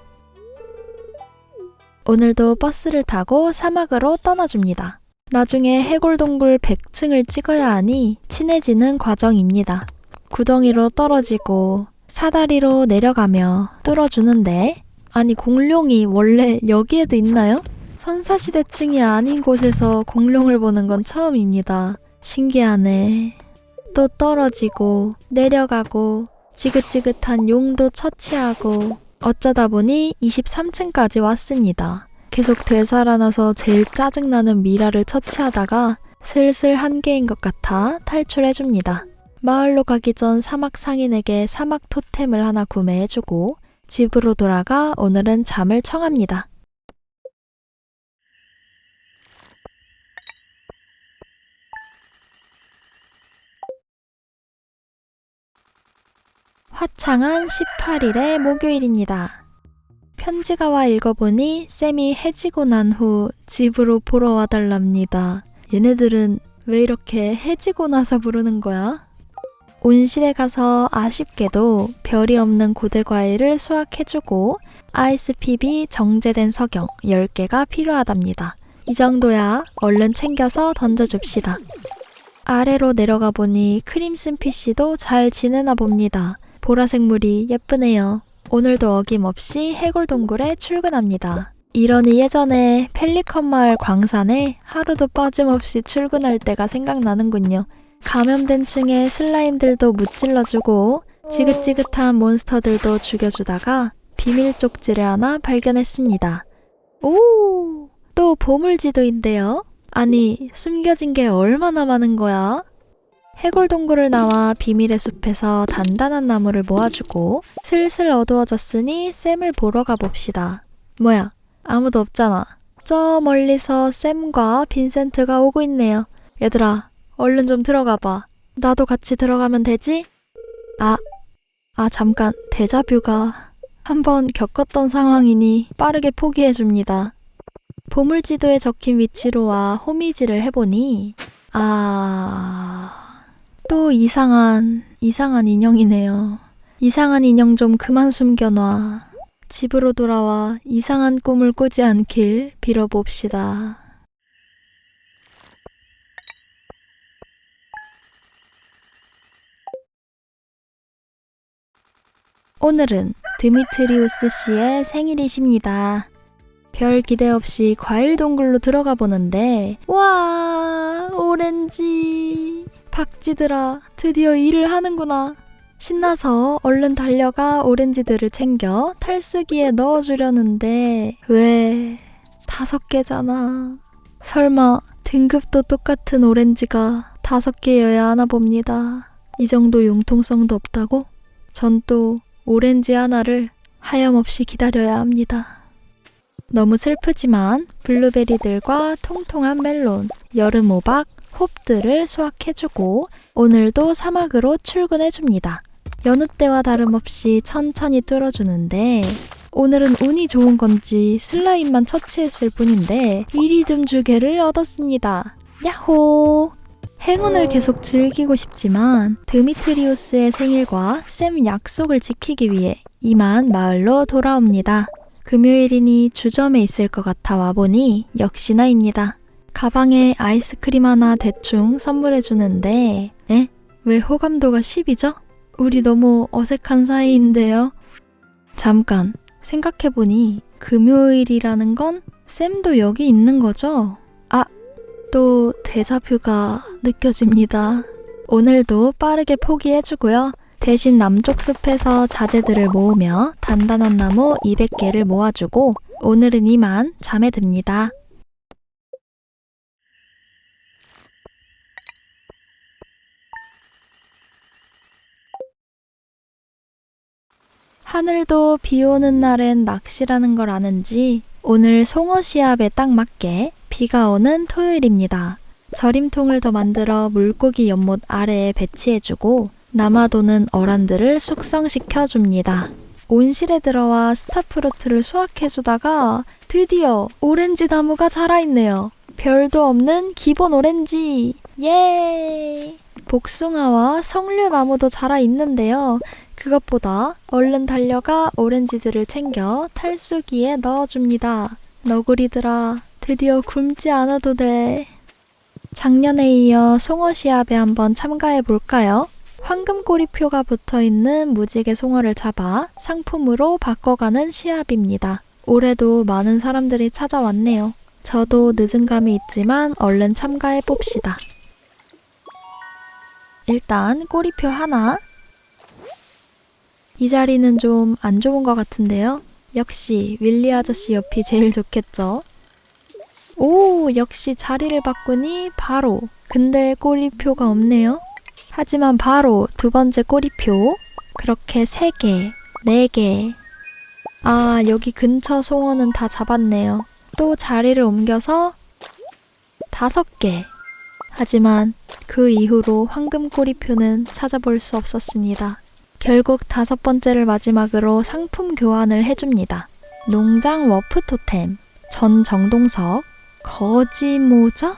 오늘도 버스를 타고 사막으로 떠나줍니다. 나중에 해골동굴 100층을 찍어야 하니 친해지는 과정입니다. 구덩이로 떨어지고 사다리로 내려가며 뚫어주는데 아니 공룡이 원래 여기에도 있나요? 선사시대층이 아닌 곳에서 공룡을 보는 건 처음입니다. 신기하네. 또 떨어지고 내려가고 지긋지긋한 용도 처치하고 어쩌다 보니 23층까지 왔습니다. 계속 되살아나서 제일 짜증나는 미라를 처치하다가 슬슬 한계인 것 같아 탈출해줍니다. 마을로 가기 전 사막 상인에게 사막 토템을 하나 구매해주고 집으로 돌아가 오늘은 잠을 청합니다. 화창한 18일의 목요일입니다. 편지가 와 읽어보니 쌤이 해지고 난 후 집으로 보러 와달랍니다. 얘네들은 왜 이렇게 해지고 나서 부르는 거야? 온실에 가서 아쉽게도 별이 없는 고대과일을 수확해주고 ISPB 정제된 석영 10개가 필요하답니다. 이 정도야 얼른 챙겨서 던져줍시다. 아래로 내려가 보니 크림슨 피쉬도 잘 지내나 봅니다. 보라색 물이 예쁘네요. 오늘도 어김없이 해골동굴에 출근합니다. 이러니 예전에 펠리컨 마을 광산에 하루도 빠짐없이 출근할 때가 생각나는군요. 감염된 층에 슬라임들도 무찔러주고 지긋지긋한 몬스터들도 죽여주다가 비밀 쪽지를 하나 발견했습니다. 오! 또 보물지도인데요? 아니, 숨겨진 게 얼마나 많은 거야? 해골동굴을 나와 비밀의 숲에서 단단한 나무를 모아주고 슬슬 어두워졌으니 쌤을 보러 가봅시다. 뭐야, 아무도 없잖아. 저 멀리서 쌤과 빈센트가 오고 있네요. 얘들아, 얼른 좀 들어가봐. 나도 같이 들어가면 되지? 잠깐, 데자뷰가. 한번 겪었던 상황이니 빠르게 포기해줍니다. 보물지도에 적힌 위치로 와 호미질을 해보니 또 이상한 인형이네요. 이상한 인형 좀 그만 숨겨놔. 집으로 돌아와 이상한 꿈을 꾸지 않길 빌어봅시다. 오늘은 드미트리우스 씨의 생일이십니다. 별 기대 없이 과일 동굴로 들어가 보는데 와, 오렌지. 박쥐들아, 드디어 일을 하는구나. 신나서 얼른 달려가 오렌지들을 챙겨 탈수기에 넣어주려는데 왜 5개잖아. 설마 등급도 똑같은 오렌지가 5개여야 하나 봅니다. 이 정도 융통성도 없다고? 전 또 오렌지 하나를 하염없이 기다려야 합니다. 너무 슬프지만 블루베리들과 통통한 멜론, 여름 호박, 홉들을 수확해주고 오늘도 사막으로 출근해줍니다. 여느 때와 다름없이 천천히 뚫어주는데 오늘은 운이 좋은 건지 슬라임만 처치했을 뿐인데 이리듐 주개를 얻었습니다. 야호! 행운을 계속 즐기고 싶지만 드미트리우스의 생일과 샘 약속을 지키기 위해 이만 마을로 돌아옵니다. 금요일이니 주점에 있을 것 같아 와보니 역시나입니다. 가방에 아이스크림 하나 대충 선물해 주는데 왜 호감도가 10이죠? 우리 너무 어색한 사이인데요. 잠깐 생각해보니 금요일이라는 건 샘도 여기 있는 거죠? 또 데자뷰가 느껴집니다. 오늘도 빠르게 포기해주고요. 대신 남쪽 숲에서 자재들을 모으며 단단한 나무 200개를 모아주고 오늘은 이만 잠에 듭니다. 하늘도 비 오는 날엔 낚시라는 걸 아는지 오늘 송어 시합에 딱 맞게 비가 오는 토요일입니다. 절임통을 더 만들어 물고기 연못 아래에 배치해주고 남아도는 어란들을 숙성시켜줍니다. 온실에 들어와 스타프루트를 수확해주다가 드디어 오렌지 나무가 자라있네요. 별도 없는 기본 오렌지! 예! 복숭아와 석류나무도 자라있는데요. 그것보다 얼른 달려가 오렌지들을 챙겨 탈수기에 넣어줍니다. 너구리들아, 드디어 굶지 않아도 돼. 작년에 이어 송어 시합에 한번 참가해볼까요? 황금꼬리표가 붙어있는 무지개 송어를 잡아 상품으로 바꿔가는 시합입니다. 올해도 많은 사람들이 찾아왔네요. 저도 늦은 감이 있지만 얼른 참가해봅시다. 일단 꼬리표 하나. 이 자리는 좀 안 좋은 것 같은데요. 역시 윌리 아저씨 옆이 제일 좋겠죠. 오, 역시 자리를 바꾸니 바로. 근데 꼬리표가 없네요. 하지만 바로 두 번째 꼬리표. 그렇게 3개, 4개. 여기 근처 송어는 다 잡았네요. 또 자리를 옮겨서 5개. 하지만 그 이후로 황금 꼬리표는 찾아볼 수 없었습니다. 결국 5번째를 마지막으로 상품 교환을 해줍니다. 농장 워프 토템, 전정동석, 거지 모자?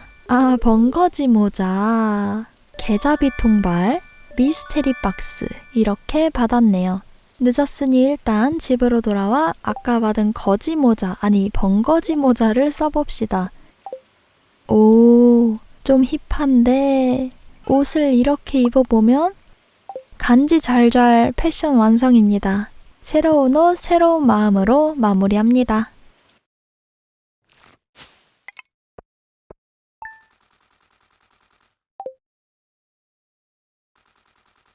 번거지 모자, 개잡이 통발, 미스테리 박스 이렇게 받았네요. 늦었으니 일단 집으로 돌아와 아까 받은 거지 모자, 번거지 모자를 써봅시다. 오, 좀 힙한데 옷을 이렇게 입어보면 간지 잘잘 패션 완성입니다. 새로운 옷, 새로운 마음으로 마무리합니다.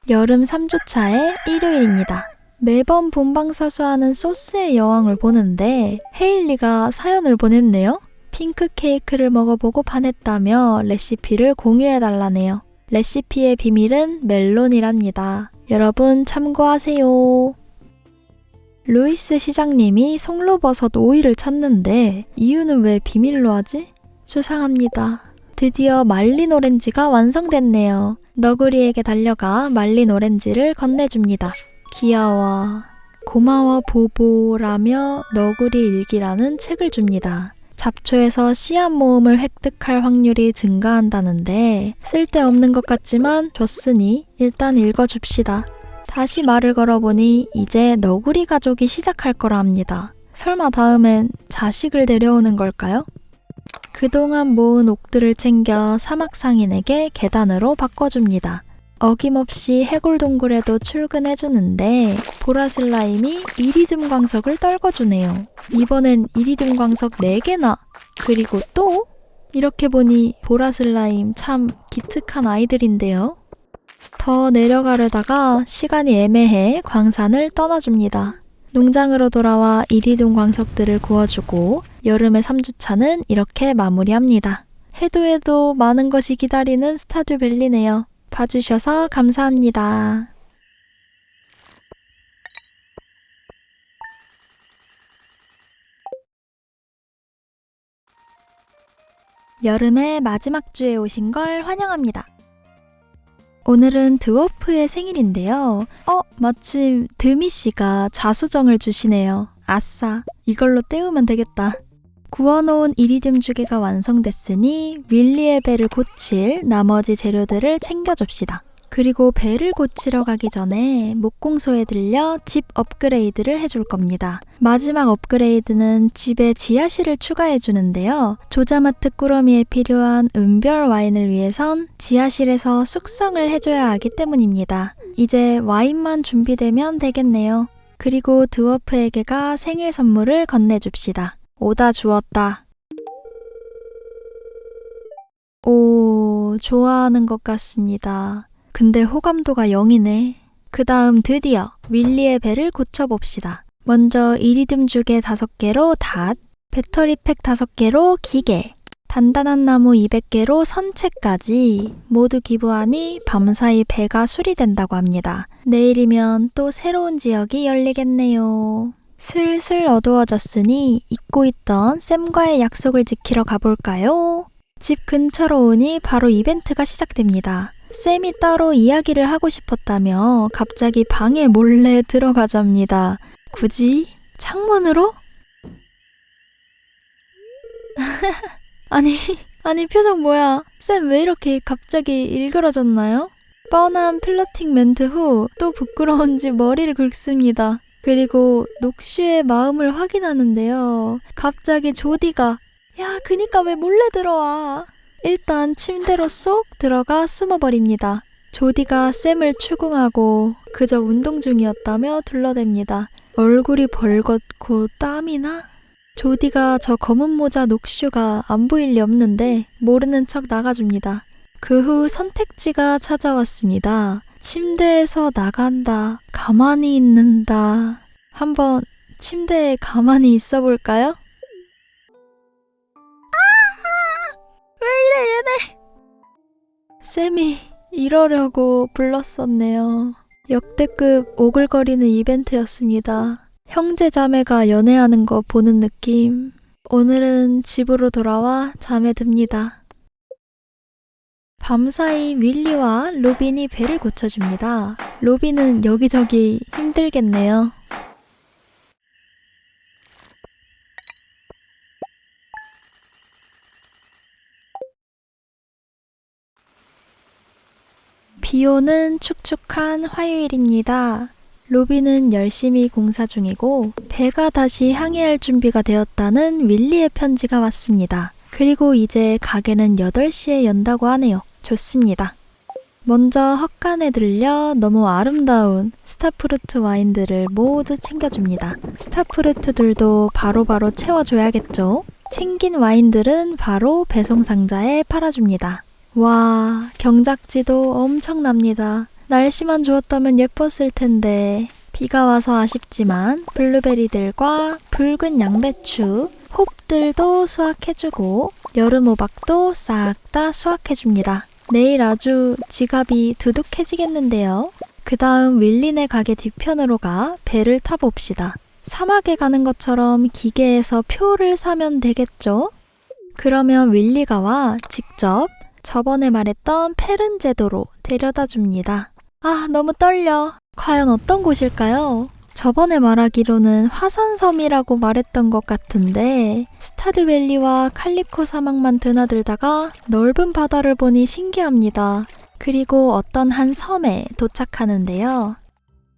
여름 3주차의 일요일입니다. 매번 본방사수하는 소스의 여왕을 보는데 헤일리가 사연을 보냈네요. 핑크 케이크를 먹어보고 반했다며 레시피를 공유해달라네요. 레시피의 비밀은 멜론이랍니다. 여러분 참고하세요. 루이스 시장님이 송로버섯 오이를 찾는데 이유는 왜 비밀로 하지? 수상합니다. 드디어 말린 오렌지가 완성됐네요. 너구리에게 달려가 말린 오렌지를 건네줍니다. 귀여워. 고마워 보보라며 너구리 일기라는 책을 줍니다. 잡초에서 씨앗 모음을 획득할 확률이 증가한다는데 쓸데없는 것 같지만 줬으니 일단 읽어줍시다. 다시 말을 걸어보니 이제 너구리 가족이 시작할 거라 합니다. 설마 다음엔 자식을 데려오는 걸까요? 그동안 모은 옥들을 챙겨 사막 상인에게 계단으로 바꿔줍니다. 어김없이 해골동굴에도 출근해주는데 보라슬라임이 이리듐 광석을 떨궈주네요. 이번엔 이리듐 광석 4개나! 그리고 또? 이렇게 보니 보라슬라임 참 기특한 아이들인데요. 더 내려가려다가 시간이 애매해 광산을 떠나줍니다. 농장으로 돌아와 이리듐 광석들을 구워주고 여름의 3주차는 이렇게 마무리합니다. 해도 많은 것이 기다리는 스타듀밸리네요. 봐주셔서 감사합니다. 여름의 마지막 주에 오신 걸 환영합니다. 오늘은 드워프의 생일인데요. 마침 드미씨가 자수정을 주시네요. 아싸, 이걸로 때우면 되겠다. 구워놓은 이리듐 주개가 완성됐으니 윌리의 배를 고칠 나머지 재료들을 챙겨줍시다. 그리고 배를 고치러 가기 전에 목공소에 들려 집 업그레이드를 해줄 겁니다. 마지막 업그레이드는 집에 지하실을 추가해 주는데요. 조자마트 꾸러미에 필요한 은별 와인을 위해선 지하실에서 숙성을 해줘야 하기 때문입니다. 이제 와인만 준비되면 되겠네요. 그리고 드워프에게가 생일 선물을 건네줍시다. 오다 주었다. 오, 좋아하는 것 같습니다. 근데 호감도가 0이네. 그 다음 드디어 윌리의 배를 고쳐봅시다. 먼저 이리듐 주개 5개로 닷, 배터리팩 5개로 기계, 단단한 나무 200개로 선체까지 모두 기부하니 밤사이 배가 수리된다고 합니다. 내일이면 또 새로운 지역이 열리겠네요. 슬슬 어두워졌으니 잊고 있던 쌤과의 약속을 지키러 가볼까요? 집 근처로 오니 바로 이벤트가 시작됩니다. 쌤이 따로 이야기를 하고 싶었다며 갑자기 방에 몰래 들어가자입니다. 굳이? 창문으로? 아니 표정 뭐야? 쌤 왜 이렇게 갑자기 일그러졌나요? 뻔한 플러팅 멘트 후 또 부끄러운지 머리를 긁습니다. 그리고 녹슈의 마음을 확인하는데요. 갑자기 조디가 야, 그니까 왜 몰래 들어와? 일단 침대로 쏙 들어가 숨어버립니다. 조디가 쌤을 추궁하고 그저 운동 중이었다며 둘러댑니다. 얼굴이 벌겋고 땀이 나? 조디가 저 검은 모자 녹슈가 안 보일 리 없는데 모르는 척 나가줍니다. 그 후 선택지가 찾아왔습니다. 침대에서 나간다, 가만히 있는다. 한번 침대에 가만히 있어 볼까요? 왜 이래 얘네. 쌤이 이러려고 불렀었네요. 역대급 오글거리는 이벤트였습니다. 형제 자매가 연애하는 거 보는 느낌. 오늘은 집으로 돌아와 잠에 듭니다. 밤사이 윌리와 로빈이 배를 고쳐줍니다. 로빈은 여기저기 힘들겠네요. 비오는 축축한 화요일입니다. 로빈은 열심히 공사 중이고 배가 다시 항해할 준비가 되었다는 윌리의 편지가 왔습니다. 그리고 이제 가게는 8시에 연다고 하네요. 좋습니다. 먼저 헛간에 들려 너무 아름다운 스타프루트 와인들을 모두 챙겨줍니다. 스타프루트들도 바로바로 채워줘야겠죠? 챙긴 와인들은 바로 배송 상자에 팔아줍니다. 와, 경작지도 엄청납니다. 날씨만 좋았다면 예뻤을 텐데 비가 와서 아쉽지만 블루베리들과 붉은 양배추, 홉들도 수확해주고 여름 호박도 싹 다 수확해줍니다. 내일 아주 지갑이 두둑해지겠는데요. 그 다음 윌리네 가게 뒤편으로 가 배를 타봅시다. 사막에 가는 것처럼 기계에서 표를 사면 되겠죠? 그러면 윌리가 와 직접 저번에 말했던 페른 제도로 데려다 줍니다. 아, 너무 떨려. 과연 어떤 곳일까요? 저번에 말하기로는 화산섬이라고 말했던 것 같은데 스타듀밸리와 칼리코 사막만 드나들다가 넓은 바다를 보니 신기합니다. 그리고 어떤 한 섬에 도착하는데요.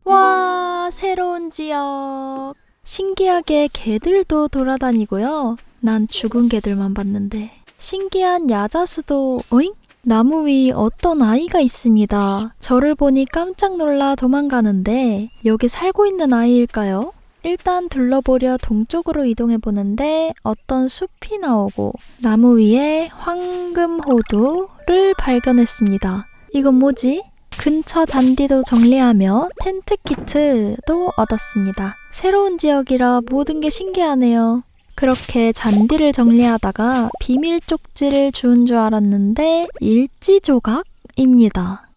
와, 새로운 지역. 신기하게 개들도 돌아다니고요. 난 죽은 개들만 봤는데. 신기한 야자수도 어잉? 나무 위 어떤 아이가 있습니다. 저를 보니 깜짝 놀라 도망가는데 여기 살고 있는 아이일까요? 일단 둘러보려 동쪽으로 이동해보는데 어떤 숲이 나오고 나무 위에 황금호두를 발견했습니다. 이건 뭐지? 근처 잔디도 정리하며 텐트 키트도 얻었습니다. 새로운 지역이라 모든 게 신기하네요. 그렇게 잔디를 정리하다가 비밀 쪽지를 주운 줄 알았는데 일지 조각입니다.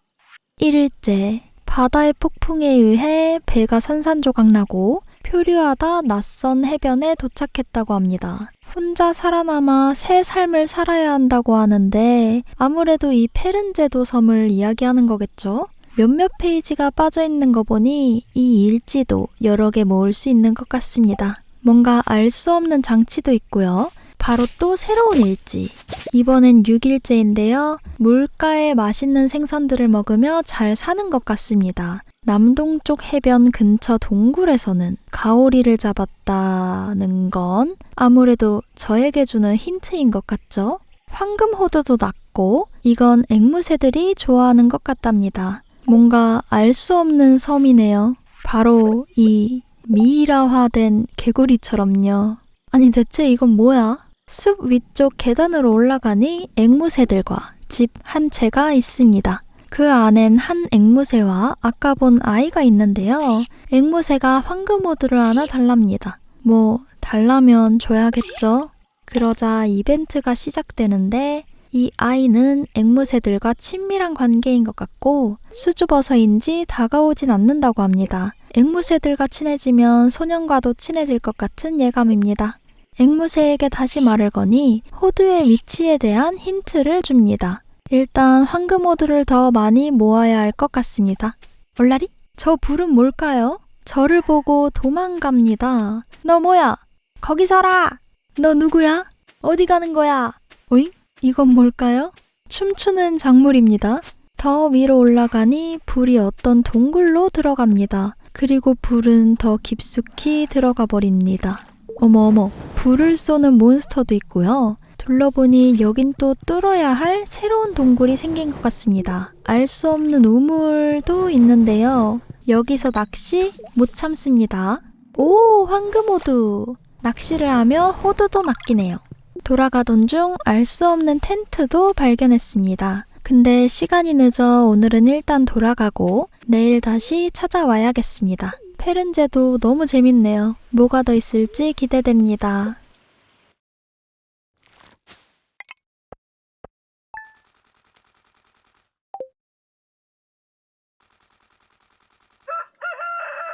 1일째, 바다의 폭풍에 의해 배가 산산조각 나고 표류하다 낯선 해변에 도착했다고 합니다. 혼자 살아남아 새 삶을 살아야 한다고 하는데 아무래도 이 페른제도 섬을 이야기하는 거겠죠? 몇몇 페이지가 빠져있는 거 보니 이 일지도 여러 개 모을 수 있는 것 같습니다. 뭔가 알 수 없는 장치도 있고요. 바로 또 새로운 일지. 이번엔 6일째인데요. 물가에 맛있는 생선들을 먹으며 잘 사는 것 같습니다. 남동쪽 해변 근처 동굴에서는 가오리를 잡았다는 건 아무래도 저에게 주는 힌트인 것 같죠? 황금호두도 났고 이건 앵무새들이 좋아하는 것 같답니다. 뭔가 알 수 없는 섬이네요. 바로 이 미이라화된 개구리처럼요. 아니 대체 이건 뭐야? 숲 위쪽 계단으로 올라가니 앵무새들과 집 한 채가 있습니다. 그 안엔 한 앵무새와 아까 본 아이가 있는데요. 앵무새가 황금호두를 하나 달랍니다. 뭐 달라면 줘야겠죠? 그러자 이벤트가 시작되는데 이 아이는 앵무새들과 친밀한 관계인 것 같고 수줍어서인지 다가오진 않는다고 합니다. 앵무새들과 친해지면 소년과도 친해질 것 같은 예감입니다. 앵무새에게 다시 말을 거니 호두의 위치에 대한 힌트를 줍니다. 일단 황금호두를 더 많이 모아야 할 것 같습니다. 얼라리? 저 불은 뭘까요? 저를 보고 도망갑니다. 너 뭐야? 거기 서라! 너 누구야? 어디 가는 거야? 오잉? 이건 뭘까요? 춤추는 작물입니다. 더 위로 올라가니 불이 어떤 동굴로 들어갑니다. 그리고 불은 더 깊숙이 들어가 버립니다. 어머어머, 불을 쏘는 몬스터도 있고요. 둘러보니 여긴 또 뚫어야 할 새로운 동굴이 생긴 것 같습니다. 알 수 없는 우물도 있는데요. 여기서 낚시 못 참습니다. 오, 황금호두! 낚시를 하며 호두도 낚이네요. 돌아가던 중 알 수 없는 텐트도 발견했습니다. 근데 시간이 늦어 오늘은 일단 돌아가고 내일 다시 찾아와야겠습니다. 페른제도 너무 재밌네요. 뭐가 더 있을지 기대됩니다.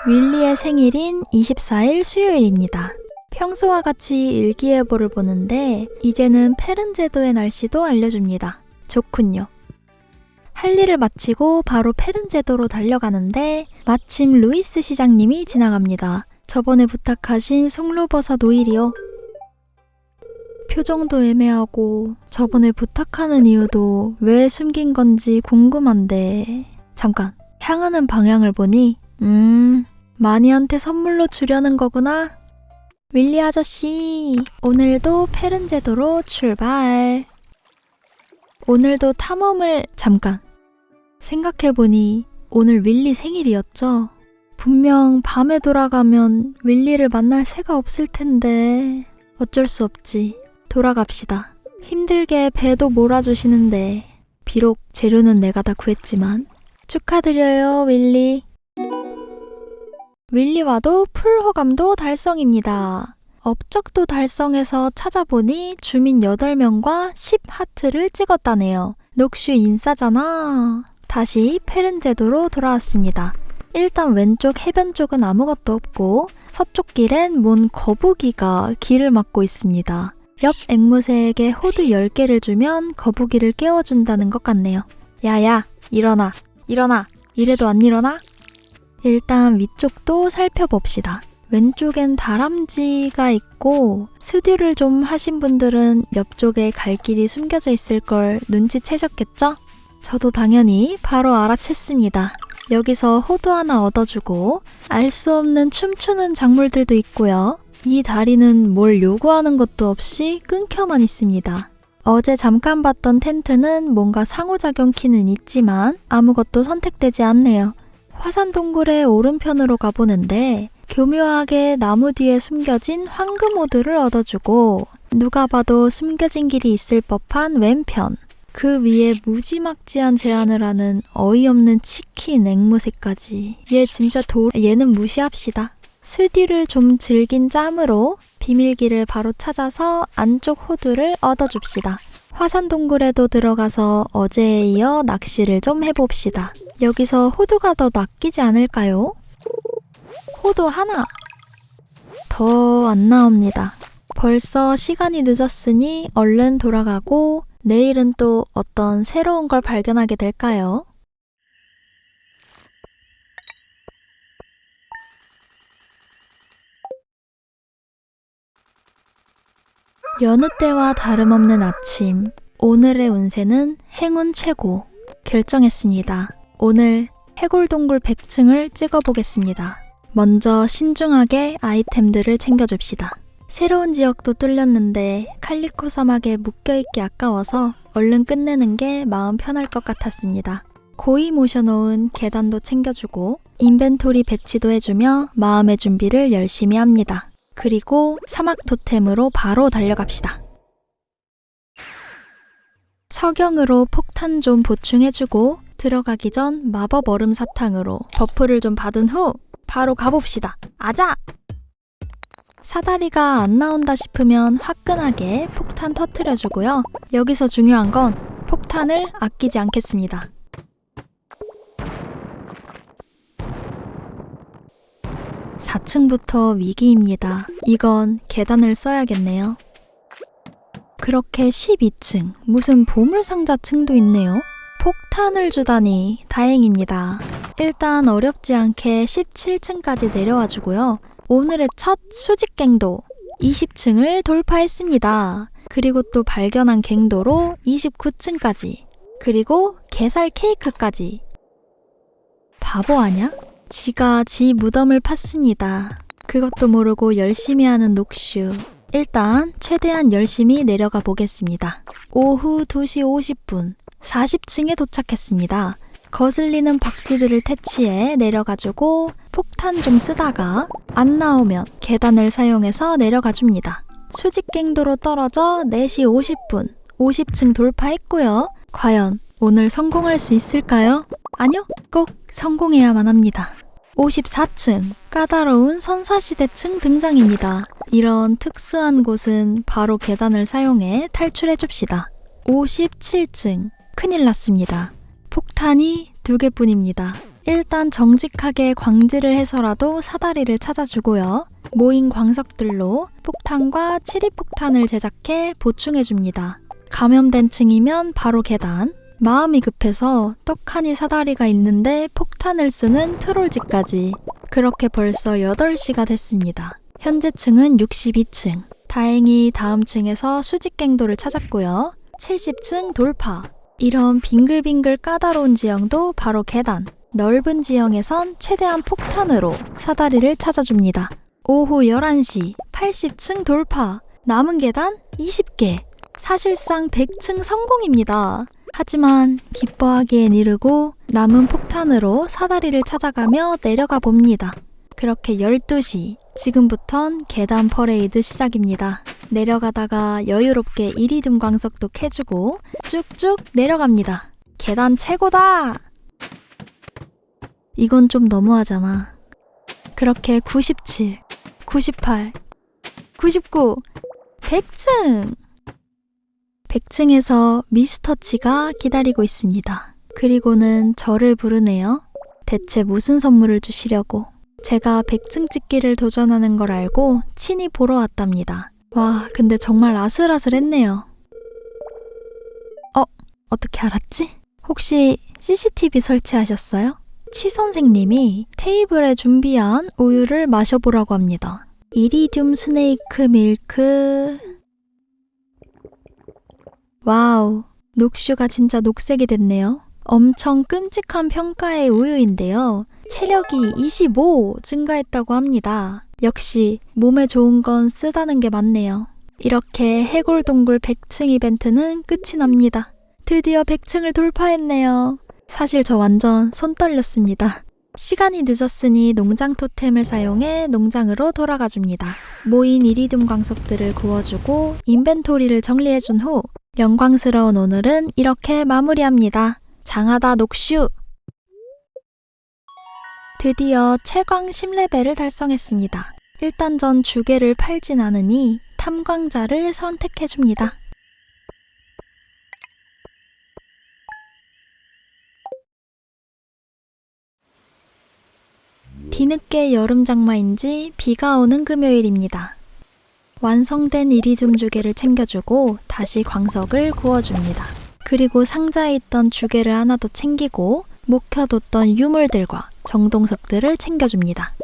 윌리의 생일인 24일 수요일입니다. 평소와 같이 일기예보를 보는데 이제는 페른제도의 날씨도 알려줍니다. 좋군요. 할 일을 마치고 바로 페른제도로 달려가는데 마침 루이스 시장님이 지나갑니다. 저번에 부탁하신 송로버섯 오일이요. 표정도 애매하고 저번에 부탁하는 이유도 왜 숨긴 건지 궁금한데 잠깐 향하는 방향을 보니 마니한테 선물로 주려는 거구나. 윌리 아저씨, 오늘도 페른제도로 출발. 오늘도 탐험을 잠깐. 생각해보니 오늘 윌리 생일이었죠? 분명 밤에 돌아가면 윌리를 만날 새가 없을 텐데 어쩔 수 없지. 돌아갑시다. 힘들게 배도 몰아주시는데 비록 재료는 내가 다 구했지만 축하드려요, 윌리. 윌리와도 풀호감도 달성입니다. 업적도 달성해서 찾아보니 주민 8명과 10하트를 찍었다네요. 녹슈 인싸잖아. 다시 페른제도로 돌아왔습니다. 일단 왼쪽 해변 쪽은 아무것도 없고 서쪽 길엔 몬 거북이가 길을 막고 있습니다. 옆 앵무새에게 호두 10개를 주면 거북이를 깨워준다는 것 같네요. 야야, 일어나, 일어나. 이래도 안 일어나? 일단 위쪽도 살펴봅시다. 왼쪽엔 다람쥐가 있고 스듀를 좀 하신 분들은 옆쪽에 갈 길이 숨겨져 있을 걸 눈치채셨겠죠? 저도 당연히 바로 알아챘습니다. 여기서 호두 하나 얻어주고 알 수 없는 춤추는 작물들도 있고요. 이 다리는 뭘 요구하는 것도 없이 끊겨만 있습니다. 어제 잠깐 봤던 텐트는 뭔가 상호작용 키는 있지만 아무것도 선택되지 않네요. 화산 동굴의 오른편으로 가보는데 교묘하게 나무 뒤에 숨겨진 황금호두를 얻어주고 누가 봐도 숨겨진 길이 있을 법한 왼편 그 위에 무지막지한 제안을 하는 어이없는 치킨 앵무새까지 얘 진짜 얘는 무시합시다. 스디를 좀 즐긴 짬으로 비밀길을 바로 찾아서 안쪽 호두를 얻어줍시다. 화산 동굴에도 들어가서 어제에 이어 낚시를 좀 해봅시다. 여기서 호두가 더 낚이지 않을까요? 호두 하나! 더 안 나옵니다. 벌써 시간이 늦었으니 얼른 돌아가고 내일은 또 어떤 새로운 걸 발견하게 될까요? 여느 때와 다름없는 아침. 오늘의 운세는 행운 최고. 결정했습니다. 오늘 해골동굴 100층을 찍어보겠습니다. 먼저 신중하게 아이템들을 챙겨줍시다. 새로운 지역도 뚫렸는데 칼리코 사막에 묶여있기 아까워서 얼른 끝내는 게 마음 편할 것 같았습니다. 고이 모셔놓은 계단도 챙겨주고 인벤토리 배치도 해주며 마음의 준비를 열심히 합니다. 그리고 사막 토템으로 바로 달려갑시다. 석영으로 폭탄 좀 보충해주고 들어가기 전 마법 얼음 사탕으로 버프를 좀 받은 후 바로 가봅시다. 아자! 사다리가 안 나온다 싶으면 화끈하게 폭탄 터트려주고요. 여기서 중요한 건 폭탄을 아끼지 않겠습니다. (4층부터) 위기입니다. 이건 계단을 써야겠네요. 그렇게 12층, 무슨 보물상자층도 있네요. 폭탄을 주다니 다행입니다. 일단 어렵지 않게 17층까지 내려와 주고요. 오늘의 첫 수직갱도 20층을 돌파했습니다. 그리고 또 발견한 갱도로 29층까지, 그리고 게살 케이크까지. 바보 아냐? 지가 지 무덤을 팠습니다. 그것도 모르고 열심히 하는 녹슈. 일단 최대한 열심히 내려가 보겠습니다. 오후 2시 50분 40층에 도착했습니다. 거슬리는 박쥐들을 퇴치해 내려가주고 폭탄 좀 쓰다가 안 나오면 계단을 사용해서 내려가 줍니다. 수직갱도로 떨어져 4시 50분 50층 돌파했고요. 과연 오늘 성공할 수 있을까요? 아니요, 꼭 성공해야만 합니다. 54층, 까다로운 선사시대층 등장입니다. 이런 특수한 곳은 바로 계단을 사용해 탈출해줍시다. 57층, 큰일 났습니다. 폭탄이 2개뿐입니다. 일단 정직하게 광질을 해서라도 사다리를 찾아주고요. 모인 광석들로 폭탄과 체리폭탄을 제작해 보충해줍니다. 감염된 층이면 바로 계단. 마음이 급해서 떡하니 사다리가 있는데 폭탄을 쓰는 트롤즈까지. 그렇게 벌써 8시가 됐습니다. 현재 층은 62층. 다행히 다음 층에서 수직갱도를 찾았고요. 70층 돌파. 이런 빙글빙글 까다로운 지형도 바로 계단. 넓은 지형에선 최대한 폭탄으로 사다리를 찾아줍니다. 오후 11시 80층 돌파. 남은 계단 20개. 사실상 100층 성공입니다. 하지만 기뻐하기엔 이르고 남은 폭탄으로 사다리를 찾아가며 내려가 봅니다. 그렇게 12시, 지금부턴 계단 퍼레이드 시작입니다. 내려가다가 여유롭게 이리듐 광석도 캐주고 쭉쭉 내려갑니다. 계단 최고다! 이건 좀 너무하잖아. 그렇게 97, 98, 99, 100층! 100층에서 미스터치가 기다리고 있습니다. 그리고는 저를 부르네요. 대체 무슨 선물을 주시려고. 제가 100층 찍기를 도전하는 걸 알고 친히 보러 왔답니다. 와, 근데 정말 아슬아슬했네요. 어떻게 알았지? 혹시 CCTV 설치하셨어요? 치 선생님이 테이블에 준비한 우유를 마셔보라고 합니다. 이리듐 스네이크 밀크... 와우, 녹슈가 진짜 녹색이 됐네요. 엄청 끔찍한 평가의 우유인데요. 체력이 25 증가했다고 합니다. 역시 몸에 좋은 건 쓰다는 게 맞네요. 이렇게 해골동굴 100층 이벤트는 끝이 납니다. 드디어 100층을 돌파했네요. 사실 저 완전 손 떨렸습니다. 시간이 늦었으니 농장 토템을 사용해 농장으로 돌아가 줍니다. 모인 이리듐 광석들을 구워주고 인벤토리를 정리해준 후 영광스러운 오늘은 이렇게 마무리합니다. 장하다 녹슈! 드디어 채광 10레벨을 달성했습니다. 일단 전 주개를 팔진 않으니 탐광자를 선택해줍니다. 뒤늦게 여름 장마인지 비가 오는 금요일입니다. 완성된 이리듐 주개를 챙겨주고 다시 광석을 구워줍니다. 그리고 상자에 있던 주개를 하나 더 챙기고 묵혀뒀던 유물들과 정동석들을 챙겨줍니다.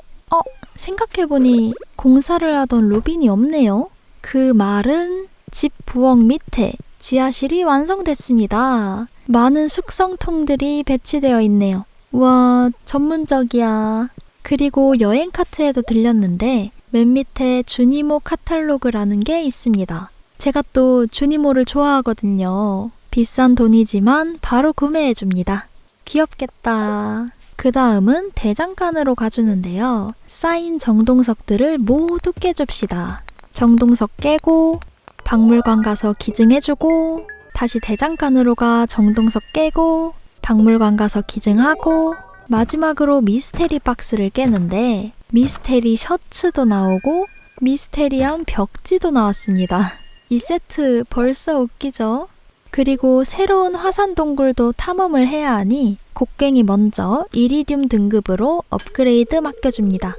생각해보니 공사를 하던 로빈이 없네요. 그 말은 집 부엌 밑에 지하실이 완성됐습니다. 많은 숙성통들이 배치되어 있네요. 와, 전문적이야. 그리고 여행 카트에도 들렸는데 맨 밑에 주니모 카탈로그라는 게 있습니다. 제가 또 주니모를 좋아하거든요. 비싼 돈이지만 바로 구매해줍니다. 귀엽겠다. 그 다음은 대장간으로 가주는데요. 쌓인 정동석들을 모두 깨줍시다. 정동석 깨고 박물관 가서 기증해주고 다시 대장간으로 가 정동석 깨고 박물관 가서 기증하고 마지막으로 미스테리 박스를 깨는데 미스테리 셔츠도 나오고 미스테리한 벽지도 나왔습니다. 이 세트 벌써 웃기죠? 그리고 새로운 화산 동굴도 탐험을 해야 하니 곡괭이 먼저 이리듐 등급으로 업그레이드 맡겨줍니다.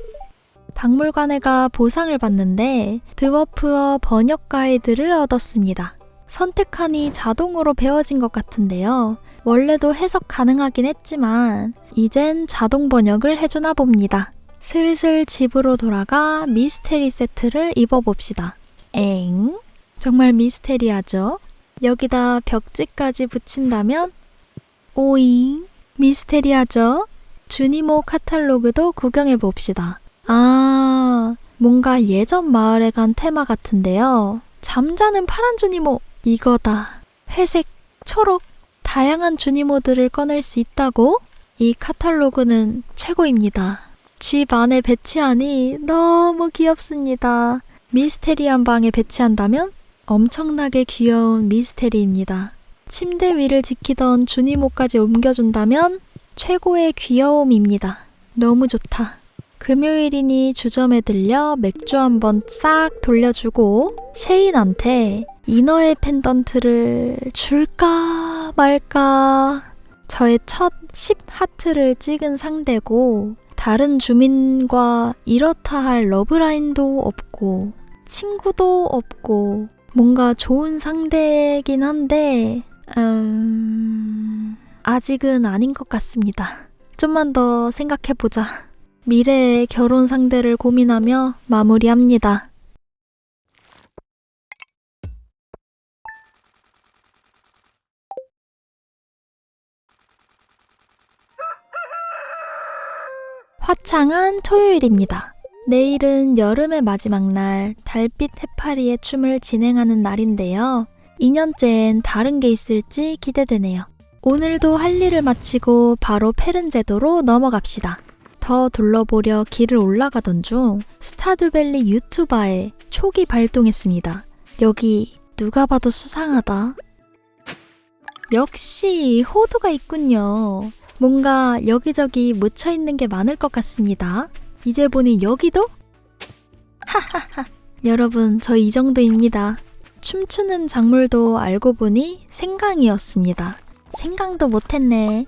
박물관에 가 보상을 받는데 드워프어 번역 가이드를 얻었습니다. 선택하니 자동으로 배워진 것 같은데요. 원래도 해석 가능하긴 했지만 이젠 자동 번역을 해주나 봅니다. 슬슬 집으로 돌아가 미스테리 세트를 입어봅시다. 엥? 정말 미스테리하죠? 여기다 벽지까지 붙인다면 오잉? 미스테리하죠? 주니모 카탈로그도 구경해봅시다. 아, 뭔가 예전 마을에 간 테마 같은데요. 잠자는 파란 주니모, 이거다. 회색, 초록, 다양한 주니모들을 꺼낼 수 있다고? 이 카탈로그는 최고입니다. 집 안에 배치하니 너무 귀엽습니다. 미스테리한 방에 배치한다면 엄청나게 귀여운 미스테리입니다. 침대 위를 지키던 주니모까지 옮겨준다면 최고의 귀여움입니다. 너무 좋다. 금요일이니 주점에 들려 맥주 한번 싹 돌려주고 셰인한테 이너의 펜던트를 줄까 말까. 저의 첫 10하트를 찍은 상대고 다른 주민과 이렇다 할 러브라인도 없고 친구도 없고 뭔가 좋은 상대이긴 한데 아직은 아닌 것 같습니다. 좀만 더 생각해보자. 미래의 결혼 상대를 고민하며 마무리합니다. 화창한 토요일입니다. 내일은 여름의 마지막 날 달빛 해파리의 춤을 진행하는 날인데요. 2년째엔 다른 게 있을지 기대되네요. 오늘도 할 일을 마치고 바로 페른제도로 넘어갑시다. 더 둘러보려 길을 올라가던 중 스타듀밸리 유튜바에 촉이 발동했습니다. 여기 누가 봐도 수상하다. 역시 호두가 있군요. 뭔가 여기저기 묻혀있는 게 많을 것 같습니다. 이제 보니 여기도? 하하하. 여러분, 저 이 정도입니다. 춤추는 작물도 알고 보니 생강이었습니다. 생강도 못했네.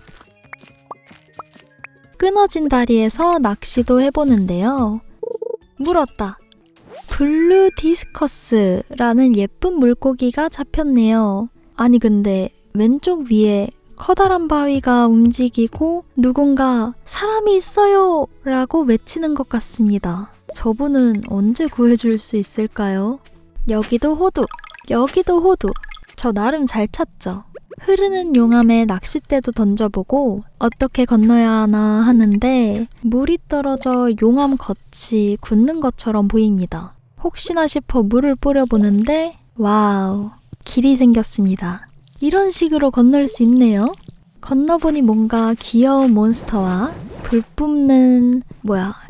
끊어진 다리에서 낚시도 해보는데요. 물었다. 블루 디스커스라는 예쁜 물고기가 잡혔네요. 아니 근데 왼쪽 위에 커다란 바위가 움직이고 누군가 사람이 있어요! 라고 외치는 것 같습니다. 저분은 언제 구해줄 수 있을까요? 여기도 호두, 여기도 호두. 저 나름 잘 찾죠. 흐르는 용암에 낚싯대도 던져보고 어떻게 건너야 하나 하는데 물이 떨어져 용암 겉이 굳는 것처럼 보입니다. 혹시나 싶어 물을 뿌려보는데 와우, 길이 생겼습니다. 이런 식으로 건널 수 있네요. 건너보니 뭔가 귀여운 몬스터와 불 뿜는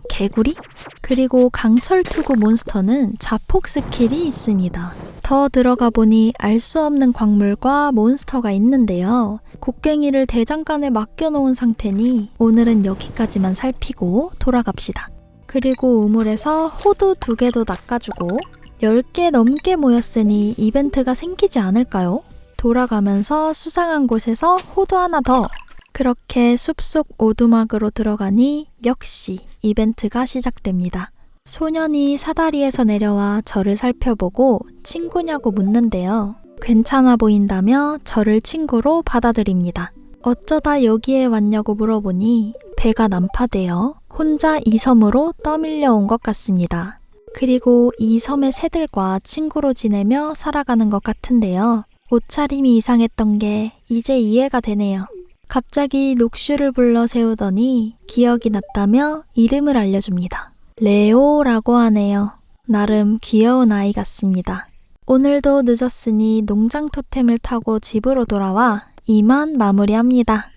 개구리? 그리고 강철투구 몬스터는 자폭 스킬이 있습니다. 더 들어가 보니 알 수 없는 광물과 몬스터가 있는데요. 곡괭이를 대장간에 맡겨놓은 상태니 오늘은 여기까지만 살피고 돌아갑시다. 그리고 우물에서 호두 2개도 낚아주고 10개 넘게 모였으니 이벤트가 생기지 않을까요? 돌아가면서 수상한 곳에서 호두 하나 더! 그렇게 숲속 오두막으로 들어가니 역시 이벤트가 시작됩니다. 소년이 사다리에서 내려와 저를 살펴보고 친구냐고 묻는데요. 괜찮아 보인다며 저를 친구로 받아들입니다. 어쩌다 여기에 왔냐고 물어보니 배가 난파되어 혼자 이 섬으로 떠밀려 온 것 같습니다. 그리고 이 섬의 새들과 친구로 지내며 살아가는 것 같은데요. 옷차림이 이상했던 게 이제 이해가 되네요. 갑자기 녹슈를 불러 세우더니 기억이 났다며 이름을 알려줍니다. 레오라고 하네요. 나름 귀여운 아이 같습니다. 오늘도 늦었으니 농장 토템을 타고 집으로 돌아와 이만 마무리합니다.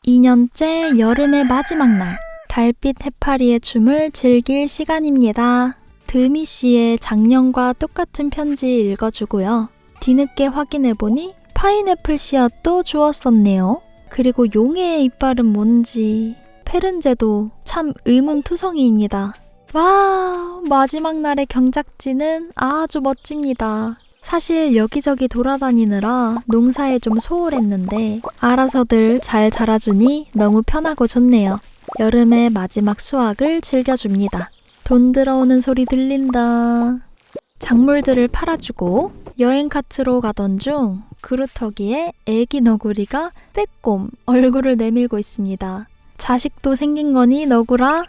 2년째 여름의 마지막 날, 달빛 해파리의 춤을 즐길 시간입니다. 드미 씨의 작년과 똑같은 편지 읽어주고요. 뒤늦게 확인해보니 파인애플 씨앗도 주웠었네요. 그리고 용의 이빨은 뭔지 페른제도 참 의문투성이입니다. 와, 마지막 날의 경작지는 아주 멋집니다. 사실 여기저기 돌아다니느라 농사에 좀 소홀했는데 알아서들 잘 자라주니 너무 편하고 좋네요. 여름의 마지막 수확을 즐겨줍니다. 돈 들어오는 소리 들린다. 작물들을 팔아주고 여행 카트로 가던 중 그루터기에 애기 너구리가 빼꼼 얼굴을 내밀고 있습니다. 자식도 생긴 거니 너구라?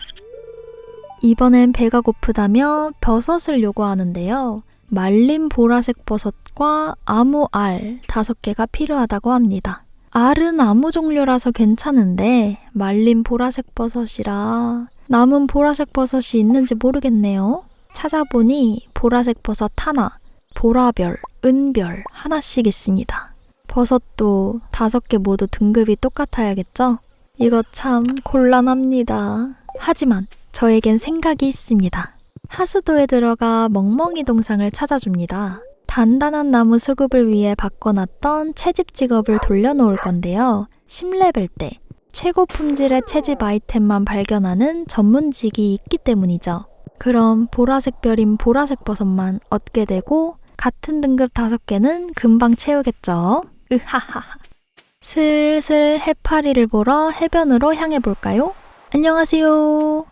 이번엔 배가 고프다며 버섯을 요구하는데요. 말린 보라색 버섯과 아무 알 5개가 필요하다고 합니다. 알은 아무 종류라서 괜찮은데 말린 보라색 버섯이라 남은 보라색 버섯이 있는지 모르겠네요. 찾아보니 보라색 버섯 하나, 보라별, 은별 하나씩 있습니다. 버섯도 5개 모두 등급이 똑같아야겠죠? 이거 참 곤란합니다. 하지만 저에겐 생각이 있습니다. 하수도에 들어가 멍멍이 동상을 찾아줍니다. 단단한 나무 수급을 위해 바꿔놨던 채집 직업을 돌려놓을 건데요. 10레벨 때 최고 품질의 채집 아이템만 발견하는 전문직이 있기 때문이죠. 그럼 보라색 별인 보라색 버섯만 얻게 되고 같은 등급 5개는 금방 채우겠죠. 으하하하. 슬슬 해파리를 보러 해변으로 향해 볼까요? 안녕하세요.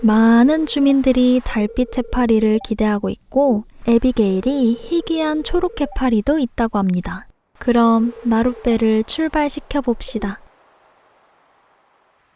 많은 주민들이 달빛 해파리를 기대하고 있고 에비게일이 희귀한 초록 해파리도 있다고 합니다. 그럼 나룻배를 출발시켜 봅시다.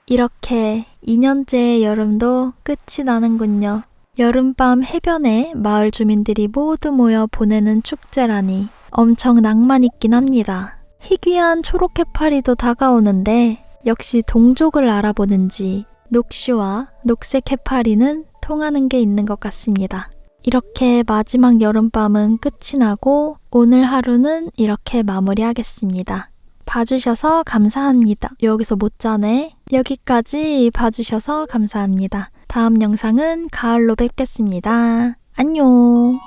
이렇게 2년째의 여름도 끝이 나는군요. 여름밤 해변에 마을 주민들이 모두 모여 보내는 축제라니 엄청 낭만 있긴 합니다. 희귀한 초록 해파리도 다가오는데 역시 동족을 알아보는지 녹슈와 녹색 해파리는 통하는 게 있는 것 같습니다. 이렇게 마지막 여름밤은 끝이 나고 오늘 하루는 이렇게 마무리하겠습니다. 봐주셔서 감사합니다. 여기서 못 자네. 여기까지 봐주셔서 감사합니다. 다음 영상은 가을로 뵙겠습니다. 안녕.